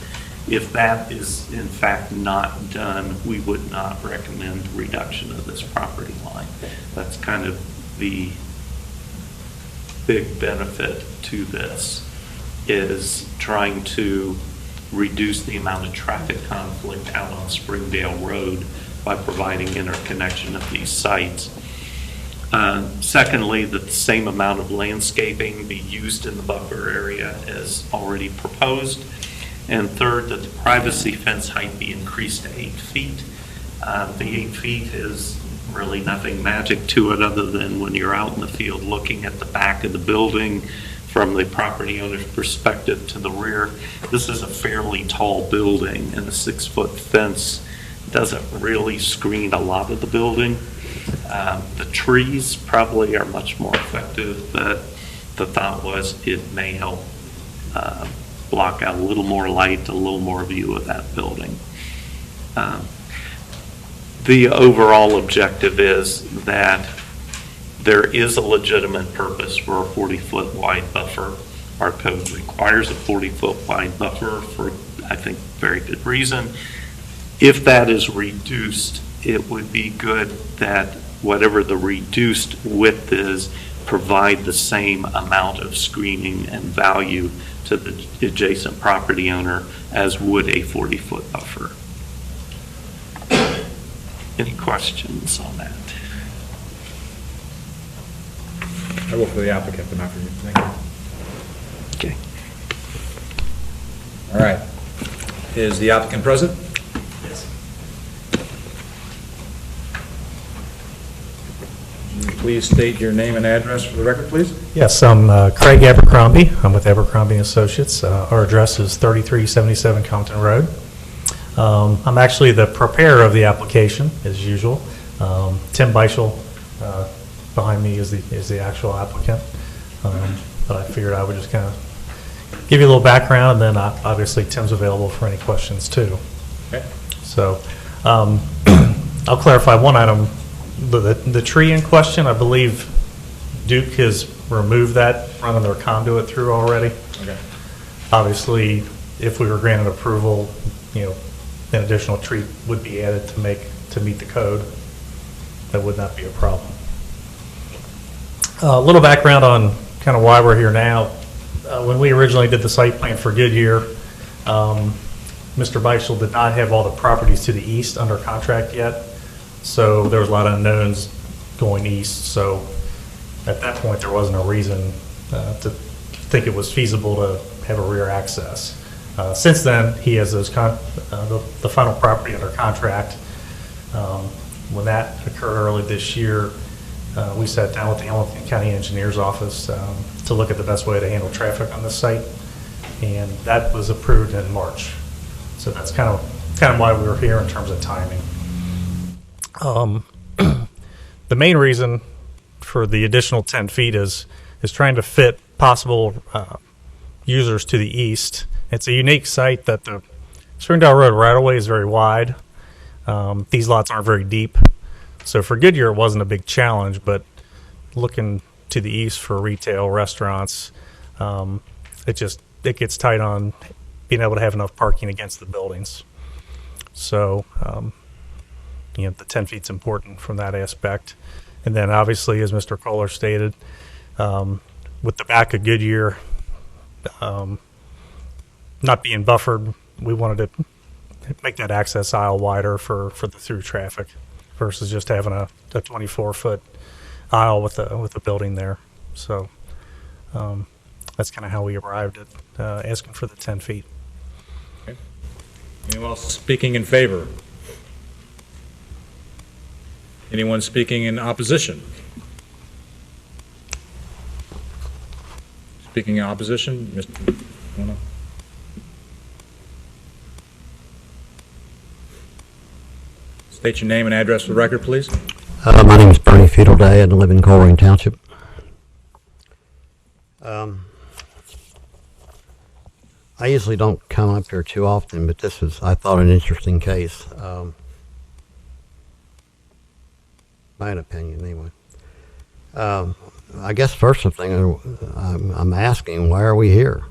If that is in fact not done, we would not recommend reduction of this property line. That's kind of the big benefit to this, is trying to reduce the amount of traffic conflict out on Springdale Road by providing interconnection of these sites. Secondly, that the same amount of landscaping be used in the buffer area as already proposed. And third, that the privacy fence height be increased to 8 feet. The 8 feet is really nothing magic to it other than when you're out in the field looking at the back of the building from the property owner's perspective to the rear. This is a fairly tall building, and a 6-foot fence doesn't really screen a lot of the building. The trees probably are much more effective, but the thought was it may help block out a little more light, a little more view of that building. The overall objective is that there is a legitimate purpose for a 40-foot wide buffer. Our code requires a 40-foot wide buffer for, I think, very good reason. If that is reduced, it would be good that whatever the reduced width is, provide the same amount of screening and value to the adjacent property owner as would a 40-foot buffer. Any questions on that? I will for the applicant, but not for you. Thank you. Okay. All right. Is the applicant present? Yes. Please state your name and address for the record, please. Yes, I'm Craig Abercrombie. I'm with Abercrombie Associates. Our address is 3377 Compton Road. I'm actually the preparer of the application, as usual. Tim Beischel behind me is the actual applicant. But I figured I would just kind of give you a little background, and then obviously Tim's available for any questions too. Okay. So I'll clarify one item. The tree in question, I believe Duke has removed that, running their conduit through already. Okay. Obviously, if we were granted approval, an additional tree would be added to meet the code. That would not be a problem. A little background on kind of why we're here now. When we originally did the site plan for Goodyear, Mr. Beischel did not have all the properties to the east under contract yet. So there was a lot of unknowns going east. So at that point, there wasn't a reason to think it was feasible to have a rear access. Since then, he has those the final property under contract. When that occurred early this year, we sat down with the Hamilton County Engineer's Office to look at the best way to handle traffic on this site, and that was approved in March. So that's kind of why we were here in terms of timing. The main reason for the additional 10 feet is trying to fit possible users to the east. It's a unique site that the Springdale Road right-of-way is very wide. These lots aren't very deep. So for Goodyear, it wasn't a big challenge, but looking to the east for retail, restaurants, it gets tight on being able to have enough parking against the buildings. So, the 10 feet's important from that aspect. And then obviously, as Mr. Kohler stated, with the back of Goodyear not being buffered, we wanted to make that access aisle wider for the through traffic versus just having a 24-foot aisle with a building there. So that's kind of how we arrived at asking for the 10 feet. Okay. Anyone else speaking in favor? Anyone speaking in opposition? Speaking in opposition, Mr. Warner? State your name and address for the record, please. My name is Bernie Fiedleday and I live in Colerain Township. I usually don't come up here too often, but this was, I thought, an interesting case. My opinion, anyway. I guess first thing I'm asking, why are we here?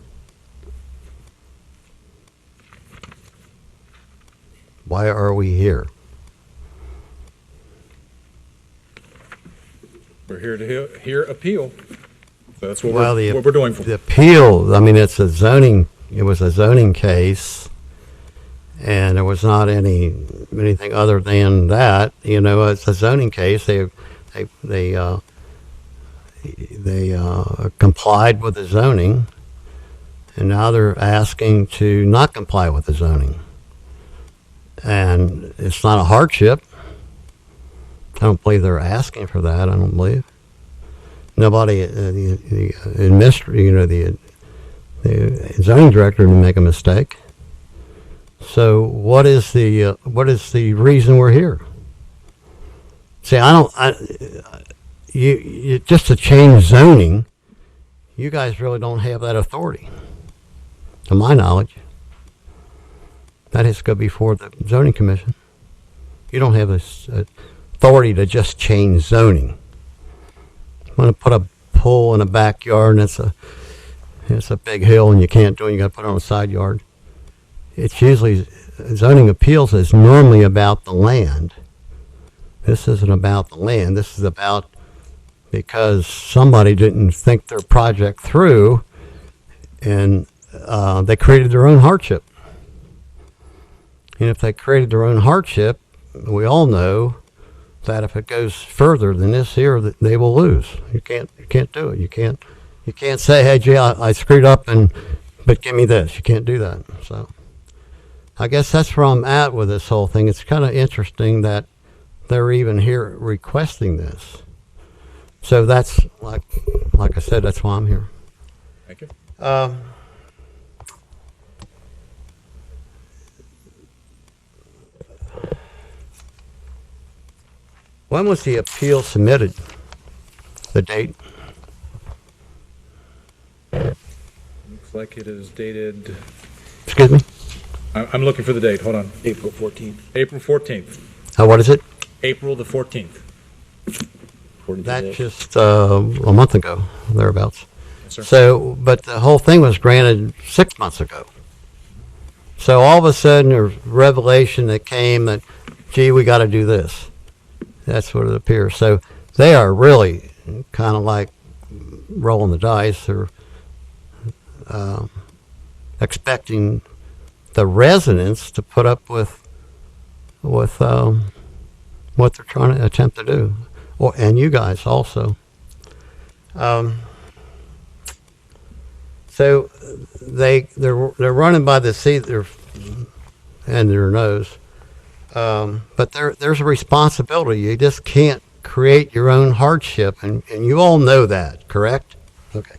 Why are we here? We're here to hear appeal. So that's what, Well, what we're doing for. The appeal, I mean, it was a zoning case, and there was not anything other than that. It's a zoning case. They complied with the zoning, and now they're asking to not comply with the zoning. And it's not a hardship. I don't believe they're asking for that. I don't believe. Nobody, the zoning director didn't make a mistake. So what is the reason we're here? See, you just to change zoning, you guys really don't have that authority, to my knowledge. That has to go before the zoning commission. You don't have this authority to just change zoning. You want to put a pool in a backyard and it's a big hill and you can't do it, you got to put it on a side yard. It's usually, zoning appeals is normally about the land. This isn't about the land. This is about because somebody didn't think their project through and they created their own hardship. And if they created their own hardship, we all know that if it goes further than this here, that they will lose. You can't do it. You can't say, hey, gee, I screwed up, but give me this. You can't do that. So I guess that's where I'm at with this whole thing. It's kind of interesting that they're even here requesting this. So that's, like I said, that's why I'm here. Thank you. When was the appeal submitted? The date? Looks like it is dated, Excuse me? I'm looking for the date, hold on. April 14th. April 14th. What is it? April the 14th. according to That's this. just a month ago, thereabouts. Yes, sir. So, but the whole thing was granted 6 months ago. So all of a sudden, there's revelation that came that, gee, we got to do this. That's what it appears. So they are really kind of like rolling the dice. They're expecting the residents to put up with what they're trying to attempt to do, and you guys also. So they're running by the seat and their nose, but there's a responsibility. You just can't create your own hardship, and you all know that, correct? Okay.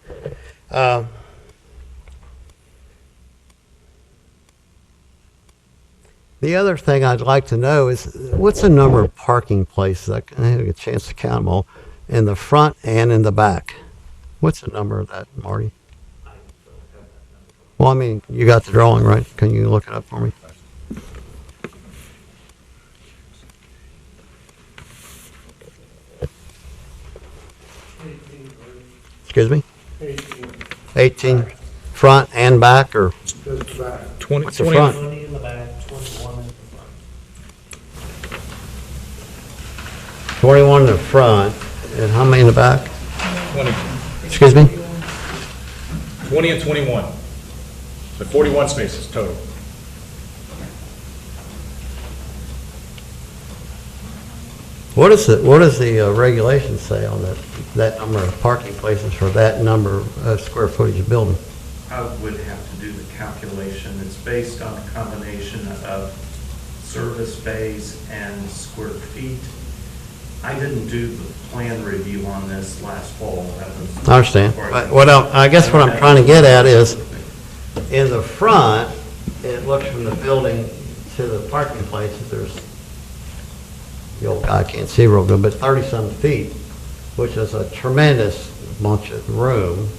The other thing I'd like to know is what's the number of parking places? I didn't get a chance to count them all in the front and in the back. What's the number of that, Marty? Well, I mean, you got the drawing, right? Can you look it up for me? Excuse me? 18 front and back, or 20, what's the front? 20 in the back, 21 in the front. 21 in the front, and how many in the back? 20, Excuse me? 20 and 21. So 41 spaces total. What does the regulations say on that number of parking places for that number of square footage of building? I would have to do the calculation. It's based on a combination of service bays and square feet. I didn't do the plan review on this last fall. That was- I understand. But I guess what I'm trying to get at is, in the front, it looks from the building to the parking places, there's, the old guy can't see real good, but 30-some feet, which is a tremendous bunch of room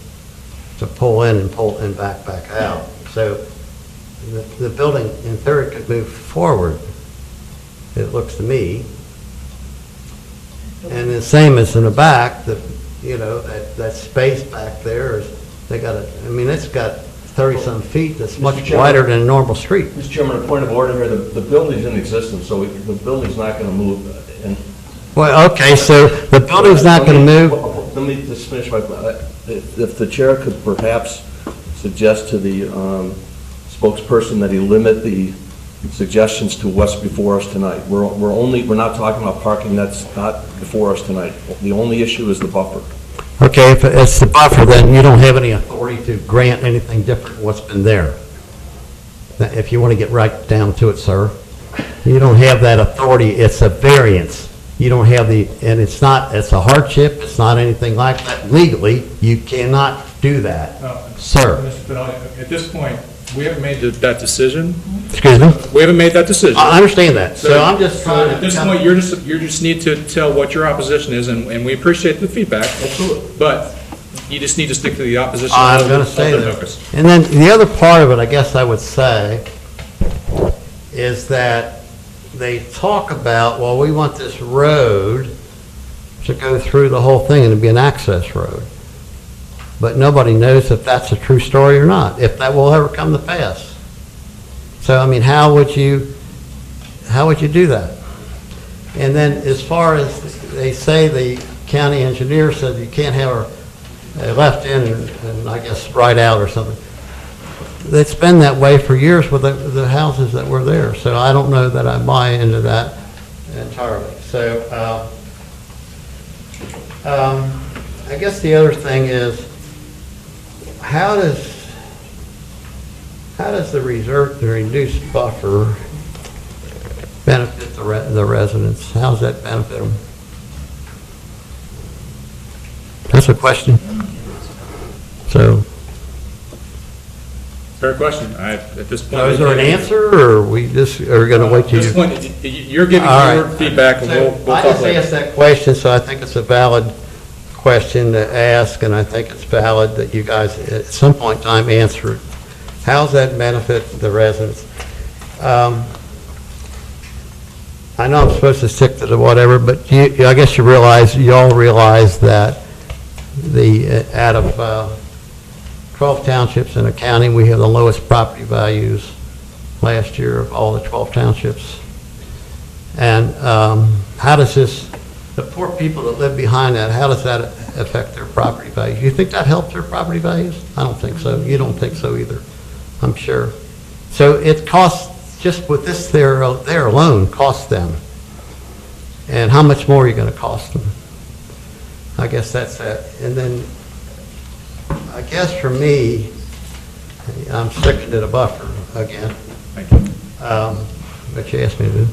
to pull in and back out. So the building, in theory, could move forward, it looks to me. And the same as in the back, that space back there is, it's got 30-some feet that's much Chairman. wider than a normal street. Mr. Chairman, a point of order here, the building's in existence, so the building's not going to move. And Well, okay, so the building's not going to move. Let me just finish my, if the chair could perhaps suggest to the spokesperson that he limit the suggestions to what's before us tonight. We're not talking about parking that's not before us tonight. The only issue is the buffer. Okay, if it's the buffer, then you don't have any authority to grant anything different than what's been there. Now, if you want to get right down to it, sir, you don't have that authority. It's a variance. You don't have and it's a hardship. It's not anything like that. Legally, you cannot do that, sir. But at this point, we haven't made that decision. Excuse me? We haven't made that decision. I understand that. So I'm just trying to. At this point, you just need to tell what your opposition is, and we appreciate the feedback. Absolutely. But you just need to stick to the opposition. I'm going to say of the that. focus. And then the other part of it, I guess I would say, is that they talk about, well, we want this road to go through the whole thing and to be an access road. But nobody knows if that's a true story or not, if that will ever come to pass. So, I mean, how would you do that? And then as far as they say, the county engineer said you can't have a left in and I guess right out or something. It's been that way for years with the houses that were there. So I don't know that I buy into that entirely. So I guess the other thing is, how does the reduced buffer benefit the residents? How does that benefit them? was a question. So, Fair question. At this point. is there an answer, or we just are going to wait At till this you? point, you're giving All your right. feedback, and we'll I talk just later. asked that question, so I think it's a valid question to ask, and I think it's valid that you guys, at some point in time, answer it. How's that benefit the residents? I know I'm supposed to stick to the whatever, but I guess you all realize that out of 12 townships in the county, we have the lowest property values last year of all the 12 townships. And how does the poor people that live behind that, how does that affect their property values? You think that helps their property values? I don't think so. You don't think so either, I'm sure. So it costs, just with this there alone, costs them. And how much more are you going to cost them? I guess that's it. And then, I guess for me, I'm sticking to the buffer again. Thank you. But you asked me to do.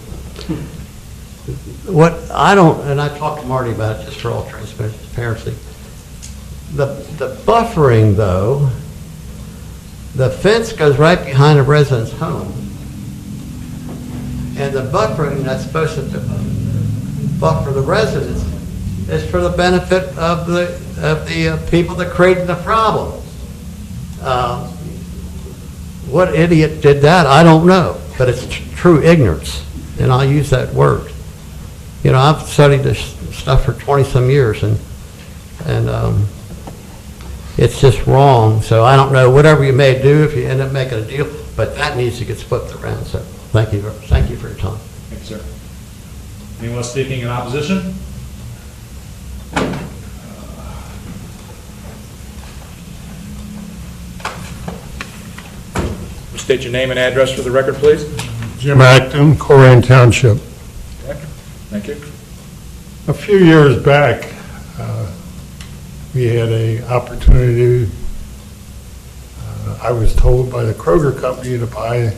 What I don't, and I talked to Marty about it just for all transparency. The buffering, though, the fence goes right behind the resident's home. And the buffering that's supposed to buffer the residents is for the benefit of the people that created the problem. What idiot did that? I don't know, but it's true ignorance, and I'll use that word. You know, I've studied this stuff for 20-some years, and it's just wrong. So I don't know, whatever you may do if you end up making a deal, but that needs to get split around. So thank you for your time. Thank you, sir. Anyone else speaking in opposition? State your name and address for the record, please. Jim Acton, Colerain Township. Thank you. A few years back, we had an opportunity, I was told by the Kroger company to buy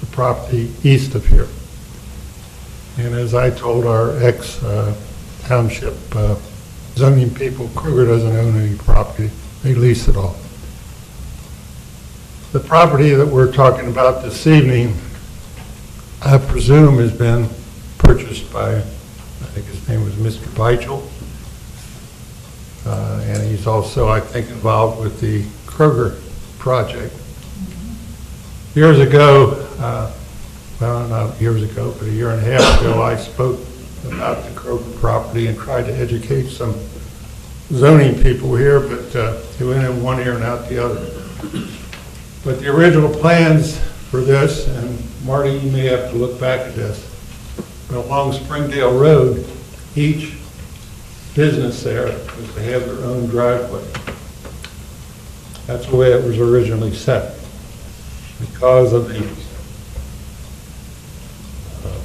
the property east of here. And as I told our ex-township zoning people, Kroger doesn't own any property, they lease it all. The property that we're talking about this evening, I presume has been purchased by, I think his name was Mr. Beichel. And he's also, I think, involved with the Kroger project. Years ago, well, not years ago, but a year and a half ago, I spoke about the Kroger property and tried to educate some zoning people here, but they went in one ear and out the other. But the original plans for this, and Marty, you may have to look back at this, but along Springdale Road, each business there was to have their own driveway. That's the way it was originally set. Because of the,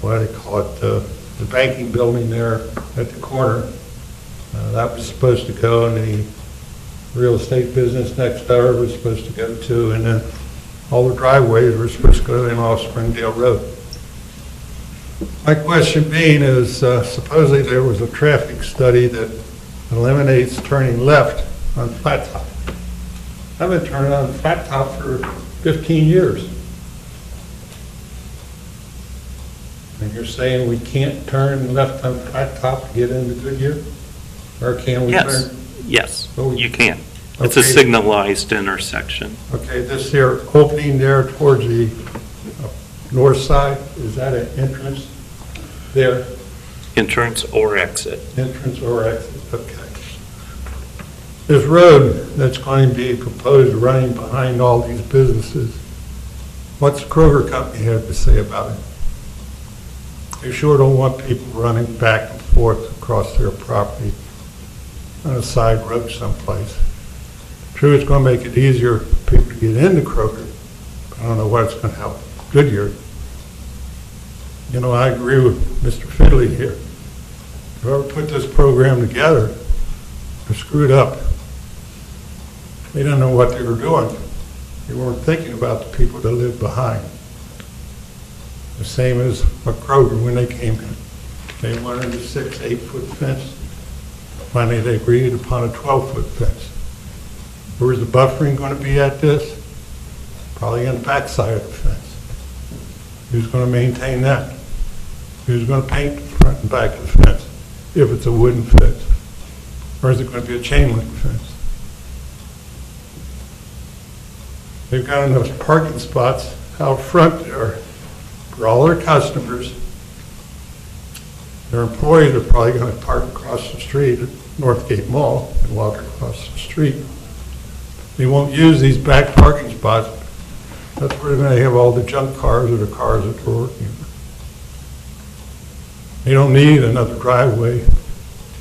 what do they call it, the banking building there at the corner, that was supposed to go, and the real estate business next door was supposed to go to, and then all the driveways were supposed to go in off Springdale Road. My question being is, supposedly there was a traffic study that eliminates turning left on Flat Top. I've been turning on Flat Top for 15 years. And you're saying we can't turn left on Flat Top to get into Goodyear? Or can we Yes, turn? yes, Oh, you can. It's a okay. signalized intersection. Okay, this here opening there towards the north side, is that an entrance there? Entrance or exit. Entrance or exit, okay. This road that's going to be proposed running behind all these businesses, what's the Kroger company have to say about it? They sure don't want people running back and forth across their property on a side road someplace. True, it's going to make it easier for people to get into Kroger, but I don't know what it's going to help Goodyear. You know, I agree with Mr. Fidley here. Whoever put this program together, they screwed up. They didn't know what they were doing. They weren't thinking about the people that live behind. The same as a Kroger when they came in. They wanted a 6-8 foot fence Finally, they agreed upon a 12-foot fence. Where's the buffering going to be at this? Probably on the backside of the fence. Who's going to maintain that? Who's going to paint the front and back of the fence if it's a wooden fence? Or is it going to be a chain link fence? They've got enough parking spots out front there for all their customers. Their employees are probably going to park across the street at Northgate Mall and walk across the street. They won't use these back parking spots. That's where they're going to have all the junk cars or the cars that they're working on. They don't need another driveway to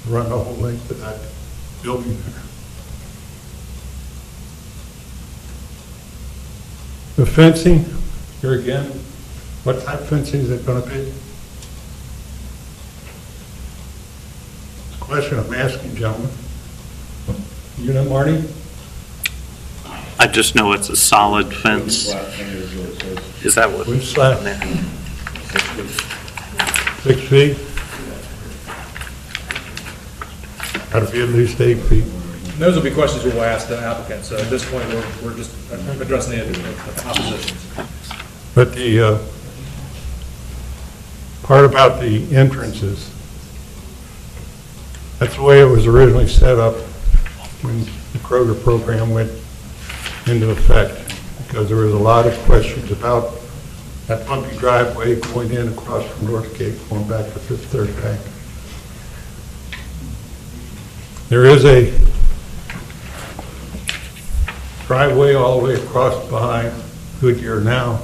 run the whole length of that building there. The fencing, here again, what type of fencing is it going to be? It's a question I'm asking, gentlemen. You know, Marty? I just know it's a solid fence. Is that what? Which side? 6 feet? Got to be at least 8 feet. Those will be questions we'll ask the applicant, so at this point, we're just addressing the oppositions. But the part about the entrances, that's the way it was originally set up when the Kroger program went into effect, because there was a lot of questions about that bumpy driveway going in across from Northgate, going back to Fifth Third Bank. There is a driveway all the way across behind Goodyear now.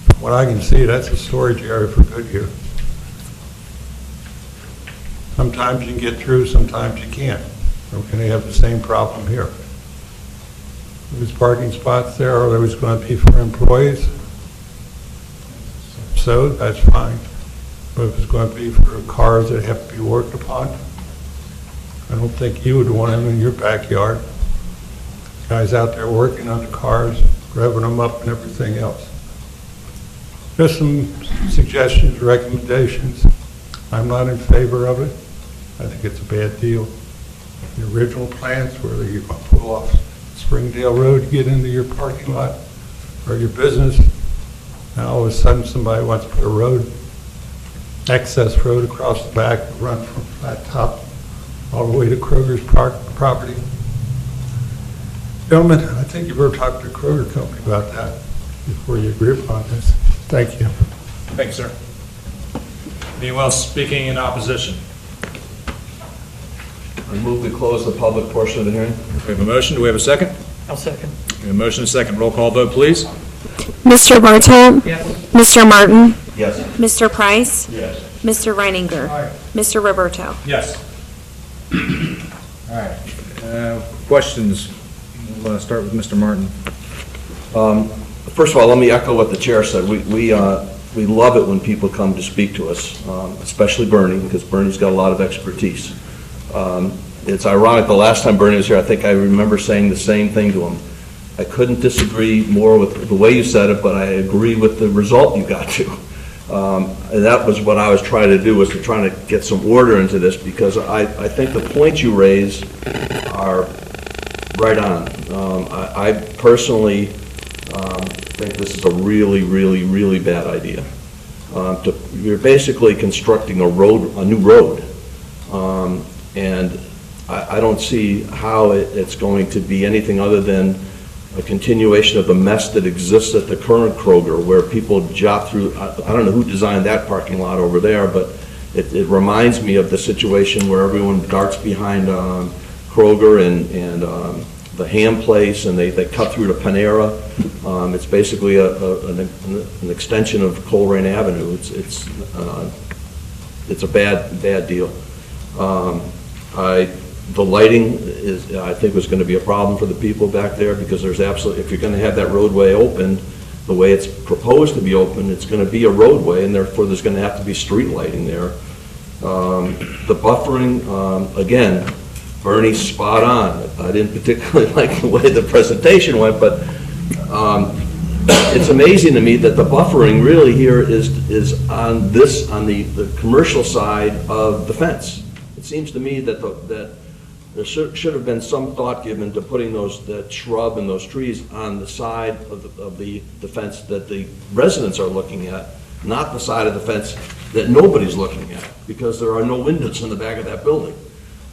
From what I can see, that's a storage area for Goodyear. Sometimes you can get through, sometimes you can't. We're going to have the same problem here. There's parking spots there, or there was going to be for employees. So that's fine. But if it's going to be for cars that have to be worked upon, I don't think you would want them in your backyard. Guys out there working on the cars, revving them up and everything else. Just some suggestions, recommendations. I'm not in favor of it. I think it's a bad deal. The original plans where you're going to pull off Springdale Road to get into your parking lot or your business. Now all of a sudden somebody wants to put a road, access road across the back, run from Flat Top all the way to Kroger's property. Gentlemen, I think you better talk to the Kroger company about that before you agree upon this. Thank you. Thank you, sir. Anyone else speaking in opposition? I move we close the public portion of the hearing. We have a motion. Do we have a second? I'll second. We have a motion and a second. Roll call vote, please. Mr. Bartolt. Yes. Mr. Martin. Yes. Mr. Price. Yes. Mr. Reininger. Mr. Roberto. Yes. All right. Questions? We'll start with Mr. Martin. First of all, let me echo what the chair said. We love it when people come to speak to us, especially Bernie, because Bernie's got a lot of expertise. It's ironic, the last time Bernie was here, I think I remember saying the same thing to him. I couldn't disagree more with the way you said it, but I agree with the result you got to. And that was what I was trying to do, was to try to get some order into this, because I think the points you raise are right on. I personally think this is a really, really, really bad idea. You're basically constructing a new road. And I don't see how it's going to be anything other than a continuation of the mess that exists at the current Kroger, where people jot through. I don't know who designed that parking lot over there, but it reminds me of the situation where everyone darts behind Kroger and the ham place, and they cut through to Panera. It's basically an extension of Colerain Avenue. It's a bad deal. The lighting is, I think, was going to be a problem for the people back there, because there's absolutely, if you're going to have that roadway open the way it's proposed to be open, it's going to be a roadway, and therefore there's going to have to be street lighting there. The buffering, again, Bernie's spot on. I didn't particularly like the way the presentation went, but it's amazing to me that the buffering really here is on the commercial side of the fence. it seems to me that that there should have been some thought given to putting that shrub and those trees on the side of the fence that the residents are looking at, not the side of the fence that nobody's looking at, because there are no windows in the back of that building.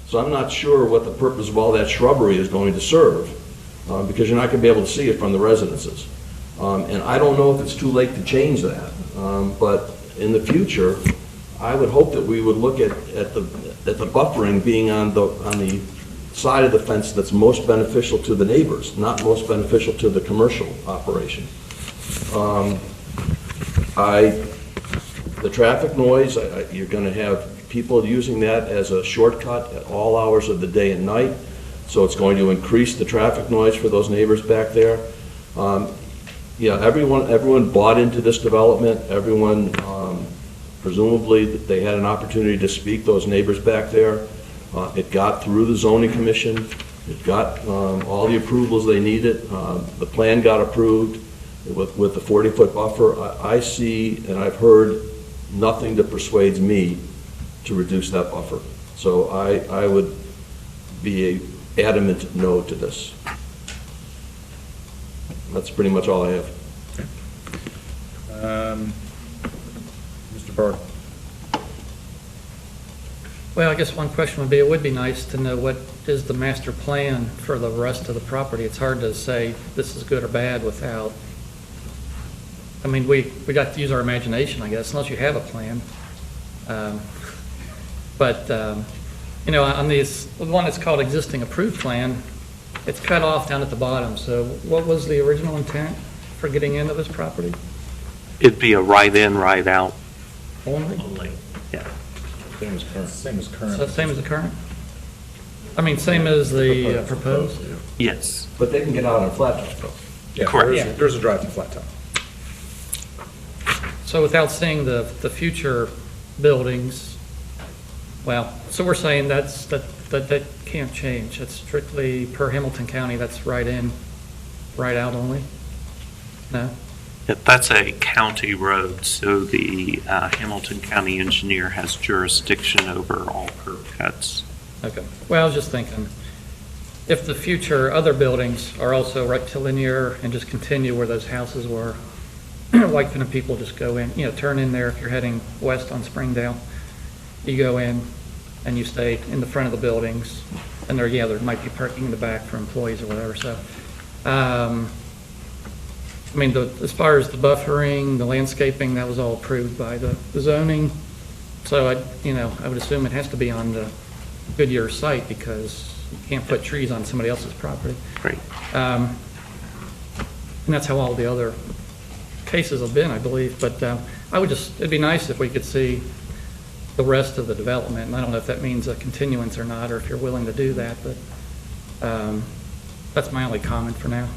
So I'm not sure what the purpose of all that shrubbery is going to serve, because you're not going to be able to see it from the residences. And I don't know if it's too late to change that, but in the future, I would hope that we would look at the buffering being on the side of the fence that's most beneficial to the neighbors, not most beneficial to the commercial operation. The traffic noise, you're going to have people using that as a shortcut at all hours of the day and night, so it's going to increase the traffic noise for those neighbors back there. Yeah, everyone bought into this development. Everyone, presumably, they had an opportunity to speak, those neighbors back there. It got through the zoning commission. It got all the approvals they needed. The plan got approved with the 40-foot buffer. I see, and I've heard, nothing that persuades me to reduce that buffer. So I would be an adamant no to this. That's pretty much all I have. Mr. Bard. Well, I guess one question would be, it would be nice to know what is the master plan for the rest of the property. It's hard to say this is good or bad without, I mean, we got to use our imagination, I guess, unless you have a plan. You know, on the one that's called existing approved plan, it's cut off down at the bottom. So what was the original intent for getting into this property? It'd be a right in, right out. Only? Yeah. Same as current. Same as current. So same as the current? I mean, same as the proposed? Yes. But they can get out on a flat top, though. Yeah, Correct. There's a drive to flat top. So without seeing the future buildings, well, so we're saying that can't change. It's strictly per Hamilton County, that's right in, right out only? No? That's a county road, so the Hamilton County engineer has jurisdiction over all curb cuts. Okay. Well, I was just thinking, if the future other buildings are also rectilinear and just continue where those houses were, why couldn't people just go in, you know, turn in there if you're heading west on Springdale? You go in and you stay in the front of the buildings, and there might be parking in the back for employees or whatever, so. I mean, as far as the buffering, the landscaping, that was all approved by the zoning. So I would assume it has to be on the Goodyear site because you can't put trees on somebody else's property. Right. And that's how all the other cases have been, I believe. But it'd be nice if we could see the rest of the development. And I don't know if that means a continuance or not, or if you're willing to do that, but that's my only comment for now.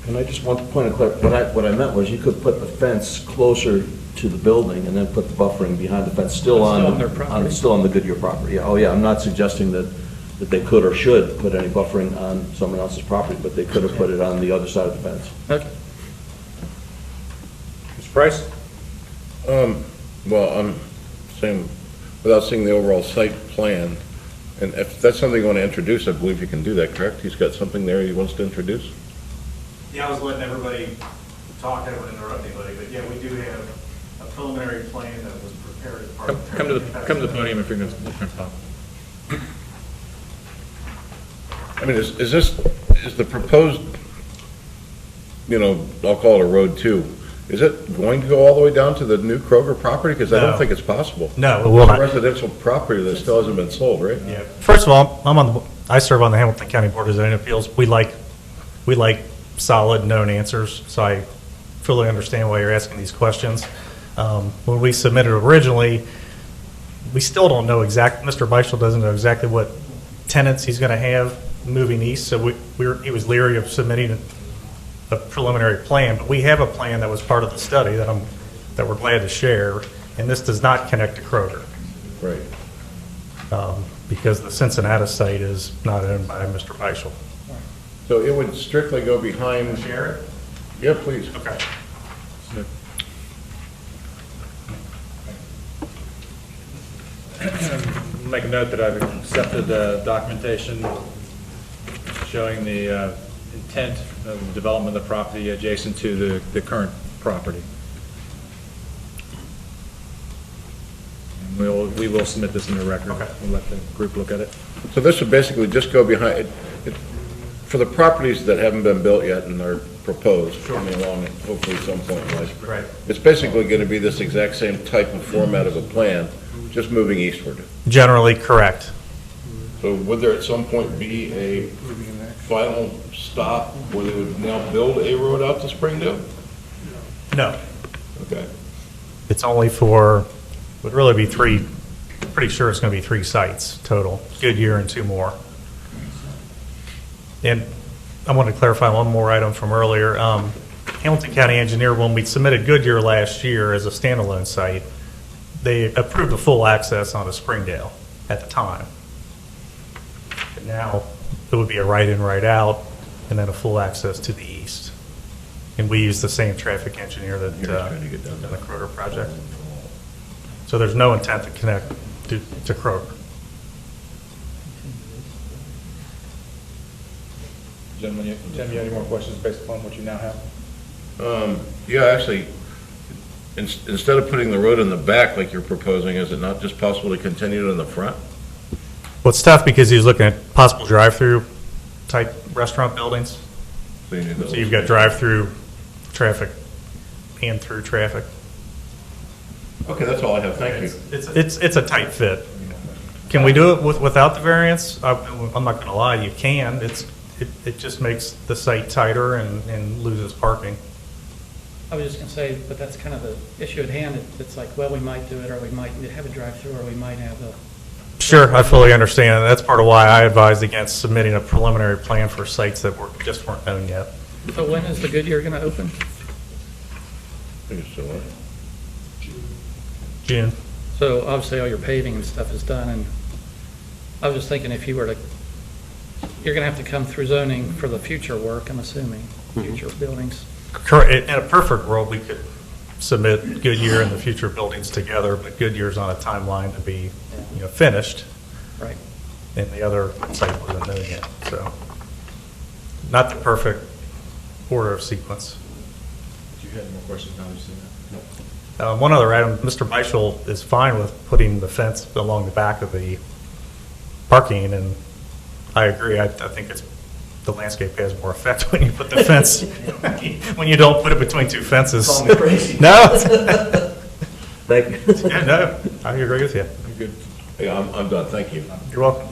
And I just want to point out, what I meant was you could put the fence closer to the building and then put the buffering behind the fence, still on their property. still on the Goodyear property. Oh yeah, I'm not suggesting that they could or should put any buffering on someone else's property, but they could have put it on the other side of the fence. Okay. Mr. Price? Well, I'm saying, without seeing the overall site plan, and if that's something you want to introduce, I believe you can do that, correct? He's got something there he wants to introduce? Yeah, I was letting everybody talk, I don't want to interrupt anybody, but yeah, we do have a preliminary plan that was prepared as part of the. Come to the podium if you're going to talk. I mean, is the proposed, I'll call it a road 2, is it going to go all the way down to the new Kroger property? Because I don't No. think it's possible. No, it will not. It's a residential property that still hasn't been sold, right? Yeah. First of all, I serve on the Hamilton County Board of Zoning Appeals. We like solid, known answers, so I fully understand why you're asking these questions. When we submitted originally, we still don't know Mr. Beischel doesn't know exactly what tenants he's going to have moving east, so he was leery of submitting a preliminary plan, but we have a plan that was part of the study that we're glad to share, and this does not connect to Kroger. Right. Because the Cincinnati site is not owned by Mr. Beischel. So it would strictly go behind. Share it? Yeah, please. Okay. make a note that I've accepted documentation showing the intent of the development of the property adjacent to the current property. And we will submit this in the record. Okay. We'll let the group look at it. So this would basically just go behind, for the properties that haven't been built yet and are proposed, coming along hopefully at some point in life. Right. It's basically going to be this exact same type of format of a plan, just moving eastward. Generally correct. So would there at some point be a final stop where they would now build a road out to Springdale? No. Okay. It's only for, would really be three, pretty sure it's going to be 3 sites total, Goodyear and 2 more. And I want to clarify one more item from earlier. Hamilton County Engineer, when we submitted Goodyear last year as a standalone site, they approved the full access onto Springdale at the time. But now, it would be a right in, right out, and then a full access to the east. And we use the same traffic engineer that did the Kroger project. So there's no intent to connect to Kroger. Gentlemen, Tim, you have any more questions based upon what you now have? Yeah, actually, instead of putting the road in the back like you're proposing, is it not just possible to continue it in the front? Well, it's tough because he's looking at possible drive-through type restaurant buildings. So you need those. So you've got drive-through traffic and through traffic. Okay, that's all I have. Thank you. It's a tight fit. Can we do it without the variance? I'm not going to lie, you can. It just makes the site tighter and loses parking. I was just going to say, but that's kind of the issue at hand. It's like, well, we might do it, or we might have a drive-through, or we might have a... Sure, I fully understand. And that's part of why I advised against submitting a preliminary plan for sites that just weren't known yet. So when is the Goodyear going to open? I think it's July. June. So obviously all your paving and stuff is done, and I was just thinking if you were to, you're going to have to come through zoning for the future work, I'm assuming, future buildings. Correct. In a perfect world, we could submit Goodyear and the future buildings together, but Goodyear's on a timeline to be, finished. Right. And the other site wasn't known yet, so not the perfect order of sequence. Do you have more questions now that you've seen that? No. One other item, Mr. Beischel is fine with putting the fence along the back of the parking, and I agree. I think the landscape has more effect when you put the fence, when you don't put it between 2 fences. Call me crazy. No. Thank you. Yeah, no, I agree with you. Good. Yeah, I'm done. Thank you. You're welcome.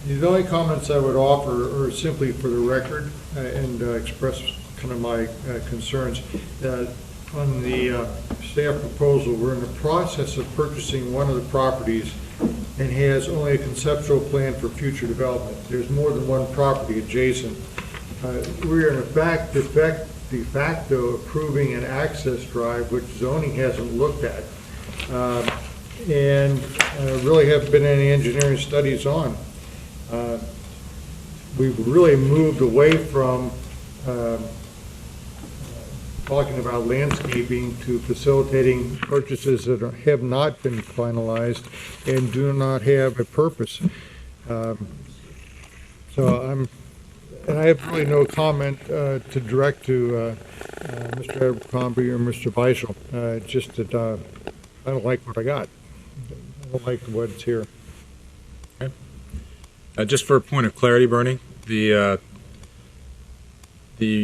The only comments I would offer are simply for the record and express kind of my concerns. On the staff proposal, we're in the process of purchasing one of the properties and has only a conceptual plan for future development. There's more than one property adjacent. We're in fact de facto approving an access drive, which zoning hasn't looked at. And really haven't been any engineering studies on. We've really moved away from talking about landscaping to facilitating purchases that have not been finalized and do not have a purpose. And I have really no comment to direct to Mr. Abercrombie or Mr. Beischel. Just that I don't like what I got. I don't like what's here. Okay. Just for a point of clarity, Bernie, the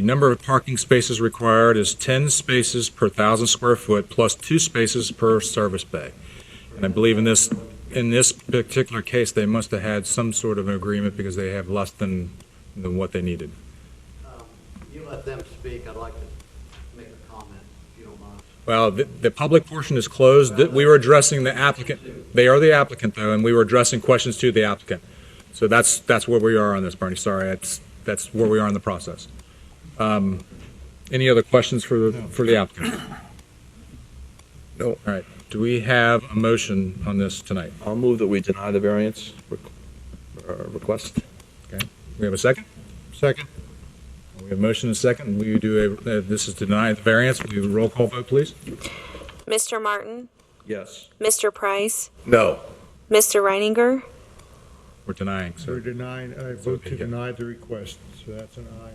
number of parking spaces required is 10 spaces per 1,000 square foot plus 2 spaces per service bay. And I believe in this particular case, they must have had some sort of an agreement because they have less than what they needed. You let them speak. I'd like to make a comment, if you don't mind. Well, the public portion is closed. We were addressing the applicant. They are the applicant, though, and we were addressing questions to the applicant. So that's where we are on this, Bernie. Sorry, that's where we are in the process. Any other questions for the applicant? No. All right. Do we have a motion on this tonight? I'll move that we deny the variance request. Okay. We have a second? Second. We have a motion and a second. We do this is to deny the variance. We do a roll call vote, please. Mr. Martin? Yes. Mr. Price? No. Mr. Reininger, We're denying, So so. denying, I vote to deny the request, so that's an aye.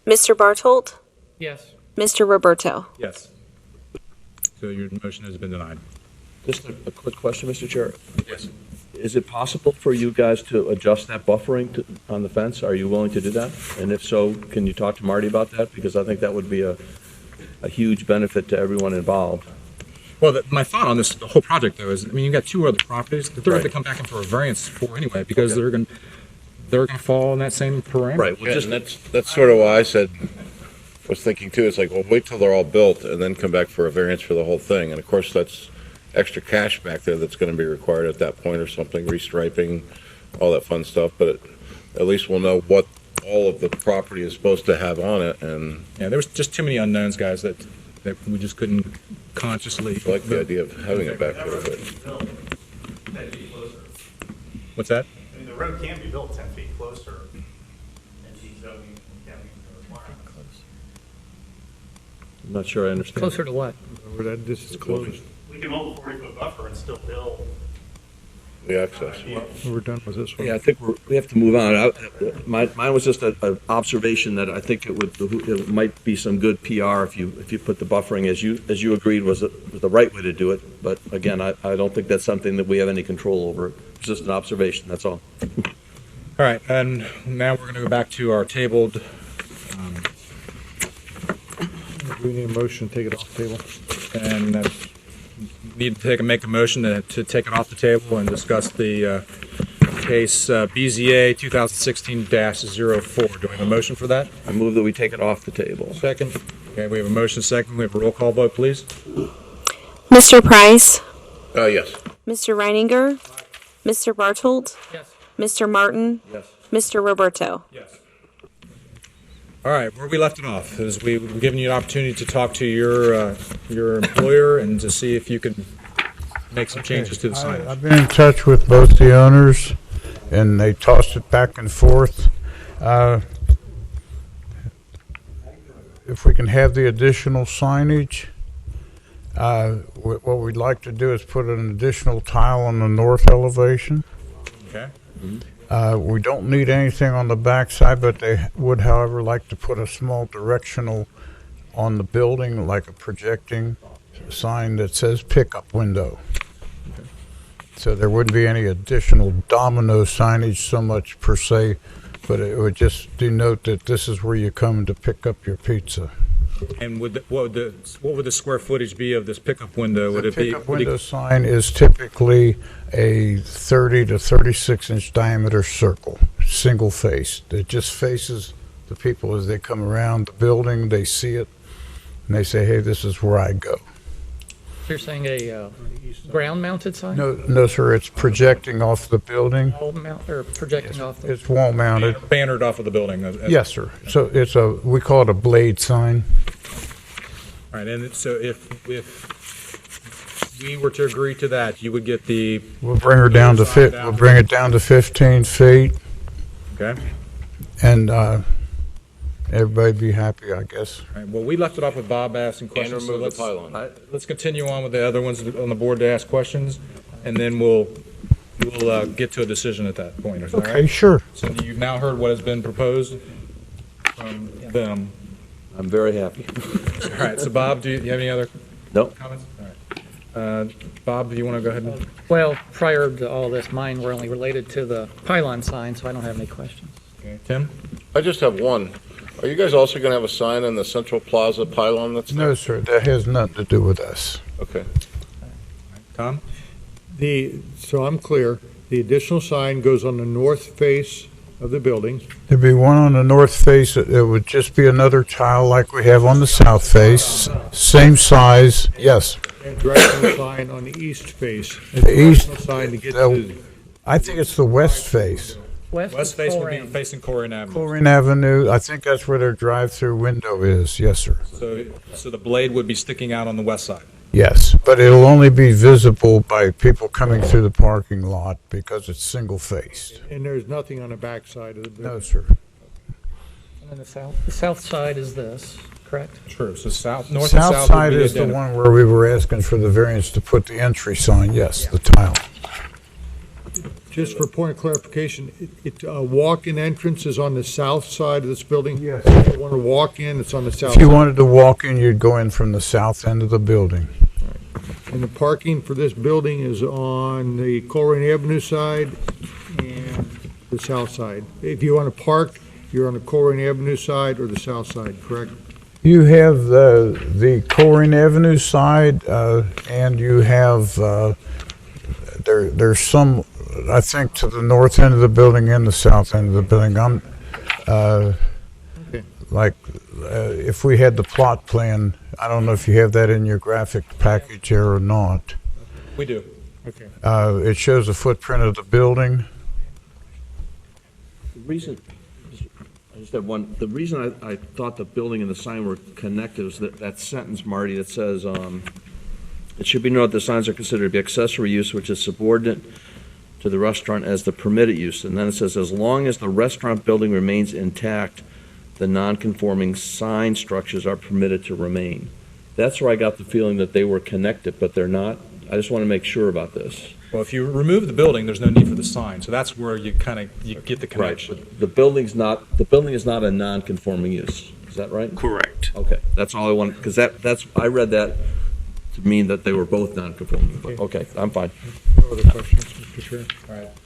Mr. Bartolt, Yes. Mr. Roberto. Yes. So your motion has been denied. Just a quick question, Mr. Chair. Yes. Is it possible for you guys to adjust that buffering on the fence? Are you willing to do that? And if so, can you talk to Marty about that? Because I think that would be a huge benefit to everyone involved. Well, my thought on this, the whole project though, is, I mean, you got two other properties that they're going to Right. come back in for a variance for anyway, because they're going to fall in that same parameter. Right, well, Yeah, just, and that's sort of why I said, was thinking too, it's like, well, wait till they're all built and then come back for a variance for the whole thing. And of course, that's extra cash back there that's going to be required at that point or something, restriping, all that fun stuff. But at least we'll know what all of the property is supposed to have on it. And Yeah, there was just too many unknowns, guys, that we just couldn't consciously. I like the idea of having it back there, but What's that? I mean, the road can be built 10 feet closer, and she's zoning can be required. I'm not sure I understand. Closer to what? Or that this is closed. We can hold a 40-foot buffer and still build. the access. We're done with this one. Yeah, I think we have to move on. Mine was just an observation that I think it might be some good PR if you put the buffering, as you agreed, was the right way to do it. But again, I don't think that's something that we have any control over. It's just an observation, that's all. All right, and now we're going to go back to our tabled, We need a motion to take it off the table. and need to make a motion to take it off the table and discuss the case BZA 2016-04. Do we have a motion for that? I move that we take it off the table. Second. Okay, we have a motion second. We have a roll call vote, please. Mr. Price, Yes. Mr. Reininger, Mr. Bartolt, Yes. Mr. Martin, Yes. Mr. Roberto. Yes. All right, where we left it off is we've given you an opportunity to talk to your employer and to see if you can make some changes to the signage. I've been in touch with both the owners, and they tossed it back and forth. If we can have the additional signage, what we'd like to do is put an additional tile on the north elevation. Okay. We don't need anything on the backside, but they would, however, like to put a small directional on the building, like a projecting sign that says pickup window. So there wouldn't be any additional domino signage so much per se, but it would just denote that this is where you come to pick up your pizza. And what would the square footage be of this pickup window? Would The it be? pickup window sign is typically a 30 to 36 inch diameter circle, single face. It just faces the people as they come around the building, they see it, and they say, hey, this is where I go. You're saying a ground-mounted sign? No, sir, it's projecting off the building. Wall mount, or projecting off the... It's wall mounted. Bannered off of the building. Yes, sir. So we call it a blade sign. All right, and so if we were to agree to that, you would get the, We'll bring her down to we'll bring it down to 15 feet, okay? and everybody'd be happy, I guess. All right, well, we left it off with Bob asking And questions. so remove the let's- pylon. Let's continue on with the other ones on the board to ask questions, and then we'll get to a decision at that point. Is that all Okay, right? sure. So you've now heard what has been proposed from them. I'm very happy. All right, so Bob, do you have any other Nope. comments? All right. Bob, do you want to go ahead and? Well, prior to all this, mine were only related to the pylon sign, so I don't have any questions. Okay. Tim? I just have one. Are you guys also going to have a sign in the Central Plaza pylon that's there? No, sir, that has nothing to do with us. Okay. Tom? So I'm clear, the additional sign goes on the north face of the building. There'd be one on the north face, it would just be another tile like we have on the south face, same size, yes. And directional sign on the east face. And The east- directional sign to get to, I think it's the west face. West face would be Colerain. facing Colerain Avenue. Colerain Avenue, I think that's where their drive-through window is, yes, sir. So the blade would be sticking out on the west side. Yes, but it'll only be visible by people coming through the parking lot because it's single-faced. and there's nothing on the back side of the No, building. sir. And then the south side is this, correct? True, so north and south South would side be is the identical. one where we were asking for the variance to put the entry sign, yes, the tile. Just for point of clarification, walk-in entrance is on the south side of this building? Yes. If you want to walk in, it's on the south If you side. wanted to walk in, you'd go in from the south end of the building. And the parking for this building is on the Colerain Avenue side and the south side. If you want to park, you're on the Colerain Avenue side or the south side, correct? You have the Colerain Avenue side, and you have, there's some, I think, to the north end of the building and the south end of the building. Like, if we had the plot plan, I don't know if you have that in your graphic package here or not. We do. Okay. It shows a footprint of the building. The reason, I just have one, the reason I thought the building and the sign were connected is that sentence, Marty, that says, it should be noted the signs are considered to be accessory use, which is subordinate to the restaurant as the permitted use. And then it says, as long as the restaurant building remains intact, the non-conforming sign structures are permitted to remain. That's where I got the feeling that they were connected, but they're not. I just want to make sure about this. Well, if you remove the building, there's no need for the sign, so that's where you get the Right, connection. but the building is not a non-conforming use. Is that right? Correct. Okay, that's all I wanted, because I read that to mean that they were both non-conforming, but, okay, I'm fine. No other questions, Mr. Chair?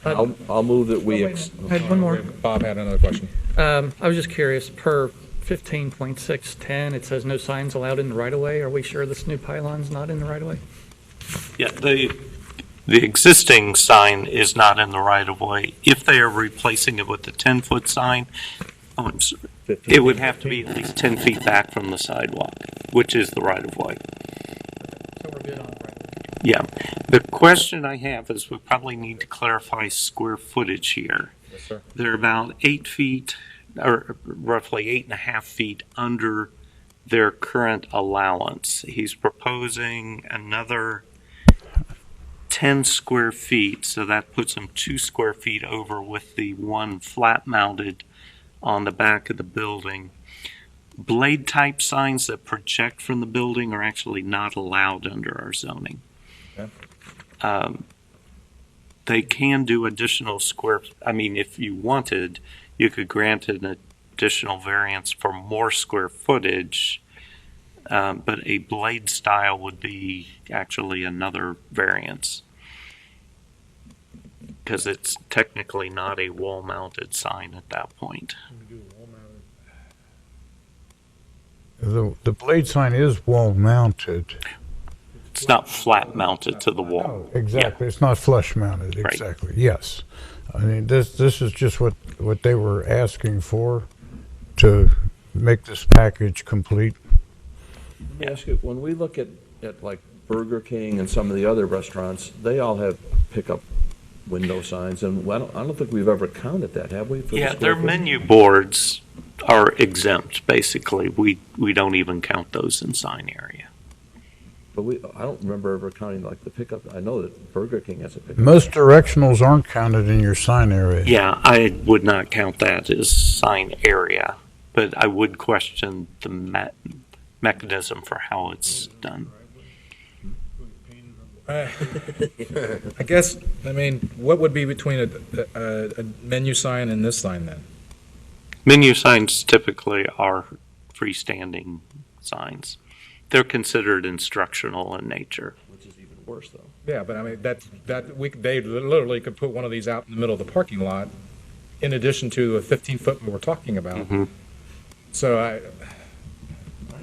All right. I'll move that we, I had one more. Bob had another question. I was just curious, per 15.610, it says no signs allowed in the right-of-way. Are we sure this new pylon's not in the right-of-way? Yeah, the existing sign is not in the right-of-way. If they are replacing it with the 10-foot sign, it would have to be at least 10 feet back from the sidewalk, which is the right-of-way. So we're good on the right-of-way. Yeah. The question I have is we probably need to clarify square footage here. Yes, sir. They're about 8 feet, or roughly 8.5 feet under their current allowance. He's proposing another 10 square feet, so that puts him 2 square feet over with the one flat mounted on the back of the building. Blade type signs that project from the building are actually not allowed under our zoning. Okay. They can do additional if you wanted, you could grant an additional variance for more square footage, but a blade style would be actually another variance because it's technically not a wall-mounted sign at that point. The blade sign is wall mounted. It's not flat mounted to the wall. Oh, exactly. It's not flush mounted. Right. Exactly. Yes. I mean, this is just what they were asking for to make this package complete. let me ask you, when we look at like Burger King and some of the other restaurants, they all have pickup window signs, and I don't think we've ever counted that, have we? for the Yeah, square their footage? menu boards are exempt, basically. We don't even count those in sign area. But I don't remember ever counting like the pickup. I know that Burger King has a pickup. Most directionals aren't counted in your sign area. Yeah, I would not count that as sign area, but I would question the mechanism for how it's done. I guess, what would be between a menu sign and this sign then? Menu signs typically are freestanding signs. They're considered instructional in nature. Which is even worse, though. Yeah, but they literally could put one of these out in the middle of the parking lot in addition to the 15-foot we were talking about. Mm-hmm. So I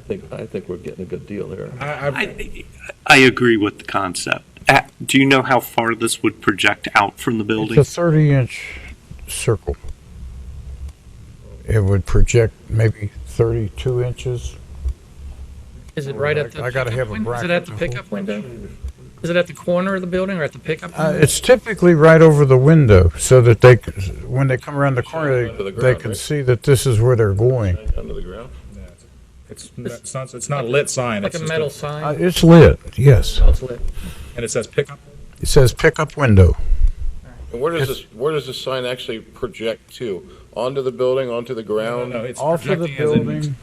think we're getting a good deal here. I agree with the concept. Do you know how far this would project out from the building? It's a 30-inch circle. It would project maybe 32 inches. Is it right at the? I gotta pickup have a window? Is it bracket at the to pickup window? Is it at the corner of the building or at the pickup window? It's typically right over the window, so that when they come around the corner, they can see that this is where they're going. Under the ground? it's not a lit sign. Like it's a just metal sign? It's lit, yes. Oh, it's lit. And it says pickup? It says pickup window. And where does this sign actually project to? Onto the building, onto the ground? No, it's Off of the projecting as in- building,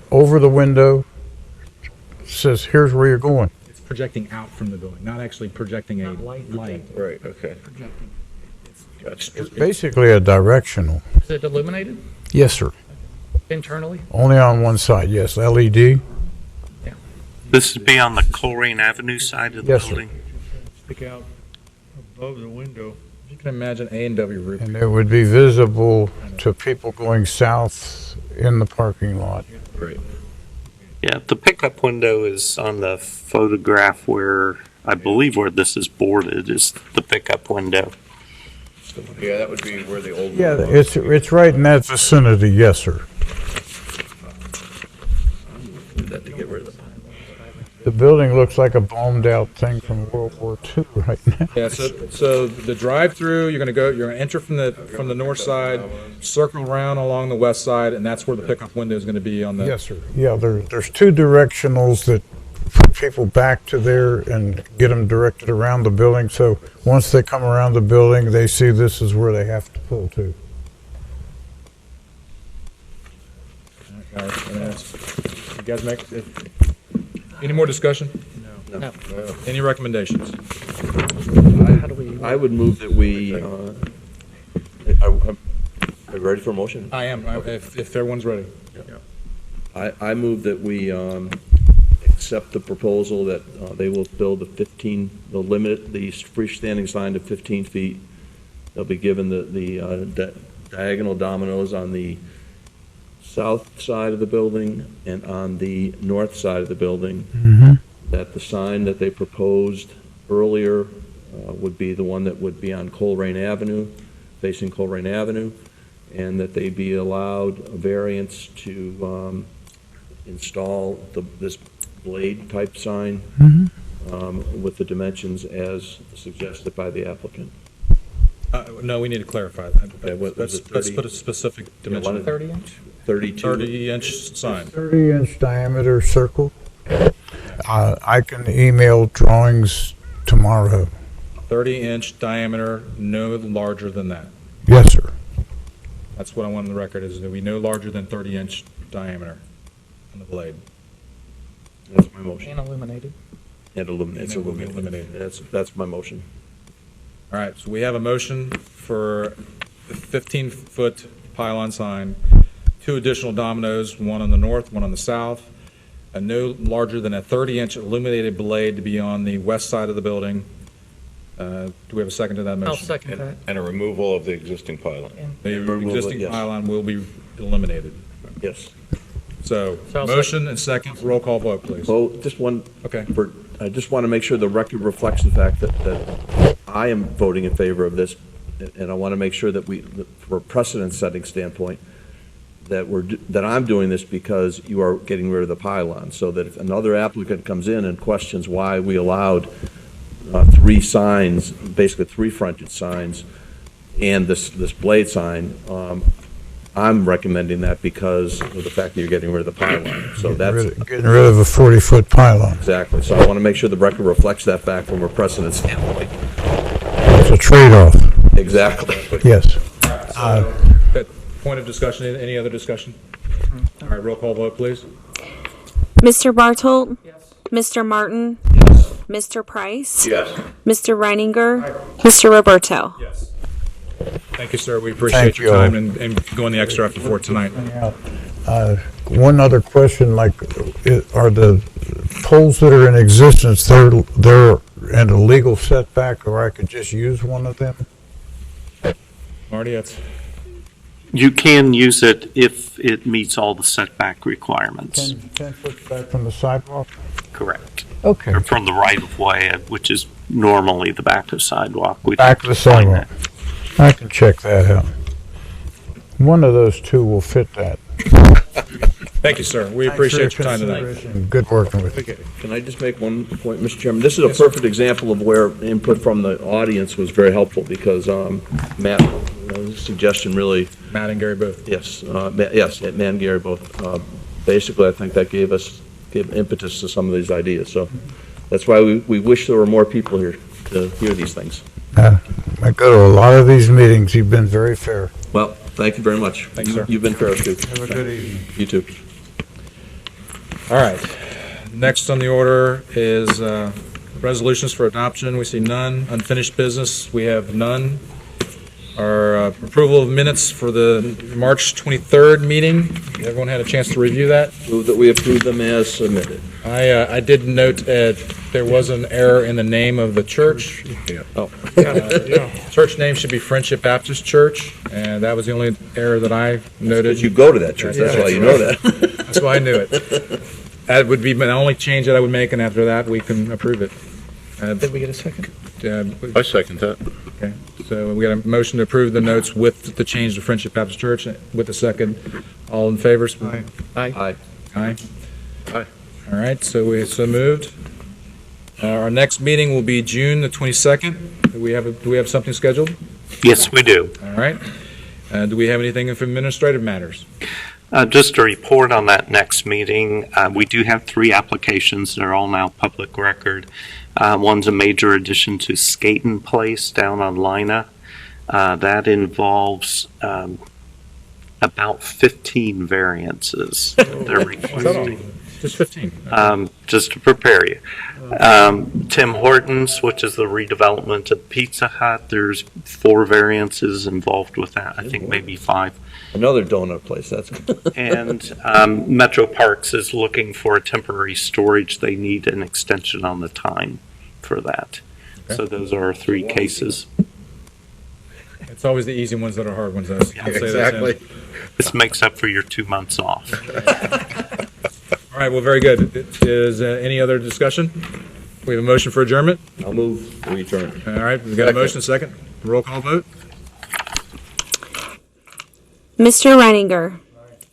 over the window, says, here's where you're going. It's projecting out from the building, not actually projecting a light. Right, okay. It's basically a directional. Is it illuminated Yes, sir. internally? Only on one side, yes, LED. This would be on the Colerain Avenue side of the Yes, sir. building? Stick out above the window. You can imagine A&W roof. And it would be visible to people going south in the parking lot. Right. Yeah, the pickup window is on the photograph where, I believe where this is boarded is the pickup window. Yeah, that would be where the old. Yeah, one was. it's right in that vicinity, yes, sir. That to get rid of it. The building looks like a bombed-out thing from World War II right now. Yeah, so the drive-through, you're gonna enter from the north side, circle around along the west side, and that's where the pickup window is gonna be on the. Yes, sir. Yeah, there's two directionals that put people back to there and get them directed around the building. So once they come around the building, they see this is where they have to pull to. You guys make, any more discussion? No. Any recommendations? How do we? I would move that we, are you ready for a motion? I am, if everyone's ready. I move that we accept the proposal that they will build they'll limit the freestanding sign to 15 feet. They'll be given the diagonal dominoes on the south side of the building and on the north side of the building. Mm-hmm. That the sign that they proposed earlier would be the one that would be on Colerain Avenue, facing Colerain Avenue, and that they be allowed a variance to install this blade-type sign with the dimensions as suggested by the applicant. No, we need to clarify that. Okay, what was it, Let's 30? put a specific dimension. 30-inch? 32. 30-inch sign. 30-inch diameter circle. I can email drawings tomorrow. 30-inch diameter, no larger than that. Yes, sir. That's what I want on the record, is that we no larger than 30-inch diameter on the blade. That's my motion. And illuminated. And And it will be illuminated. That's my motion. All right, so we have a motion for the 15-foot pylon sign, 2 additional dominoes, one on the north, one on the south, a no larger than a 30-inch illuminated blade to be on the west side of the building. Do we have a second to that motion? I'll second that. And a removal of the existing pylon. The Removal, existing yes. pylon will be eliminated. Yes. So, So I'll motion and second, roll call vote, please. Well, just one, Okay. I just want to make sure the record reflects the fact that I am voting in favor of this, and I want to make sure that for a precedent-setting standpoint, that I'm doing this because you are getting rid of the pylon, so that if another applicant comes in and questions why we allowed 3 signs, basically 3 frontage signs, and this blade sign, I'm recommending that because of the fact that you're getting rid of the pylon. So that's Getting rid of a 40-foot pylon. exactly. So I want to make sure the record reflects that fact from a precedent standpoint. It's a trade-off. Exactly. Yes. That point of discussion, any other discussion? All right, roll call vote, please. Mr. Bartold? Yes. Mr. Martin? Yes. Mr. Price? Yes. Mr. Reininger? Mr. Roberto? Yes. Thank you, sir. We appreciate Thank your you all. time and going the extra effort for it tonight. One other question, are the poles that are in existence, they're in a legal setback, or I could just use one of them? Marty, that's, You can use it if it meets all the setback requirements. 10 foot back from the sidewalk? Correct. Okay. Or from the right-of-way, which is normally the back of sidewalk. We'd Back of the find sidewalk. that. I can check that out. One of those two will fit that. thank you, sir. We appreciate your time tonight. Good working with you. Can I just make one point, Mr. Chairman? This is a perfect example of where input from the audience was very helpful because Matt's suggestion really, Matt and Gary both. yes, yes, Matt and Gary both. Basically, I think that gave impetus to some of these ideas. So that's why we wish there were more people here to hear these things. I go to a lot of these meetings. You've been very fair. Well, thank you very much. Thanks, sir. You've been fair, too. Have a good evening. You too. All right. Next on the order is resolutions for adoption. We see none. Unfinished business, we have none. Our approval of minutes for the March 23rd meeting. Everyone had a chance to review that? Move that we approve them as submitted. I did note there was an error in the name of the church. Church name should be Friendship Baptist Church, and that was the only error that I noted. Because you go to that church, that's why you know that. That's why I knew it. That would be the only change that I would make, and after that, we can approve it. Did we get a second? I second that. Okay, so we got a motion to approve the notes with the change to Friendship Baptist Church with a second. All in favor? Aye. Aye. Aye. Aye. All right, so we so moved. Our next meeting will be June the 22nd. Do we have something scheduled? Yes, we do. All right. Do we have anything from administrative matters? Just a report on that next meeting. We do have 3 applications that are all now public record. One's a major addition to Skaten Place down on Lina. That involves about 15 variances they're requesting. Just 15. Just to prepare you. Tim Hortons, which is the redevelopment of Pizza Hut, there's 4 variances involved with that. I think maybe 5. Another donut place, that's. And Metro Parks is looking for a temporary storage. They need an extension on the time for that. Okay. So those are our 3 cases. It's always the easy ones that are hard ones. I'll say that then. Exactly. This makes up for your 2 months off. All right, well, very good. Is any other discussion? We have a motion for adjournment? I'll move, we adjourn. All right, we've got a motion, second. Roll call vote? Mr. Reininger.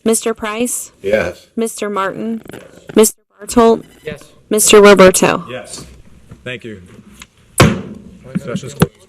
Mr. Price. Yes. Mr. Martin. Mr. Bartolt. Yes. Mr. Roberto. Yes. Thank you. Session's closed.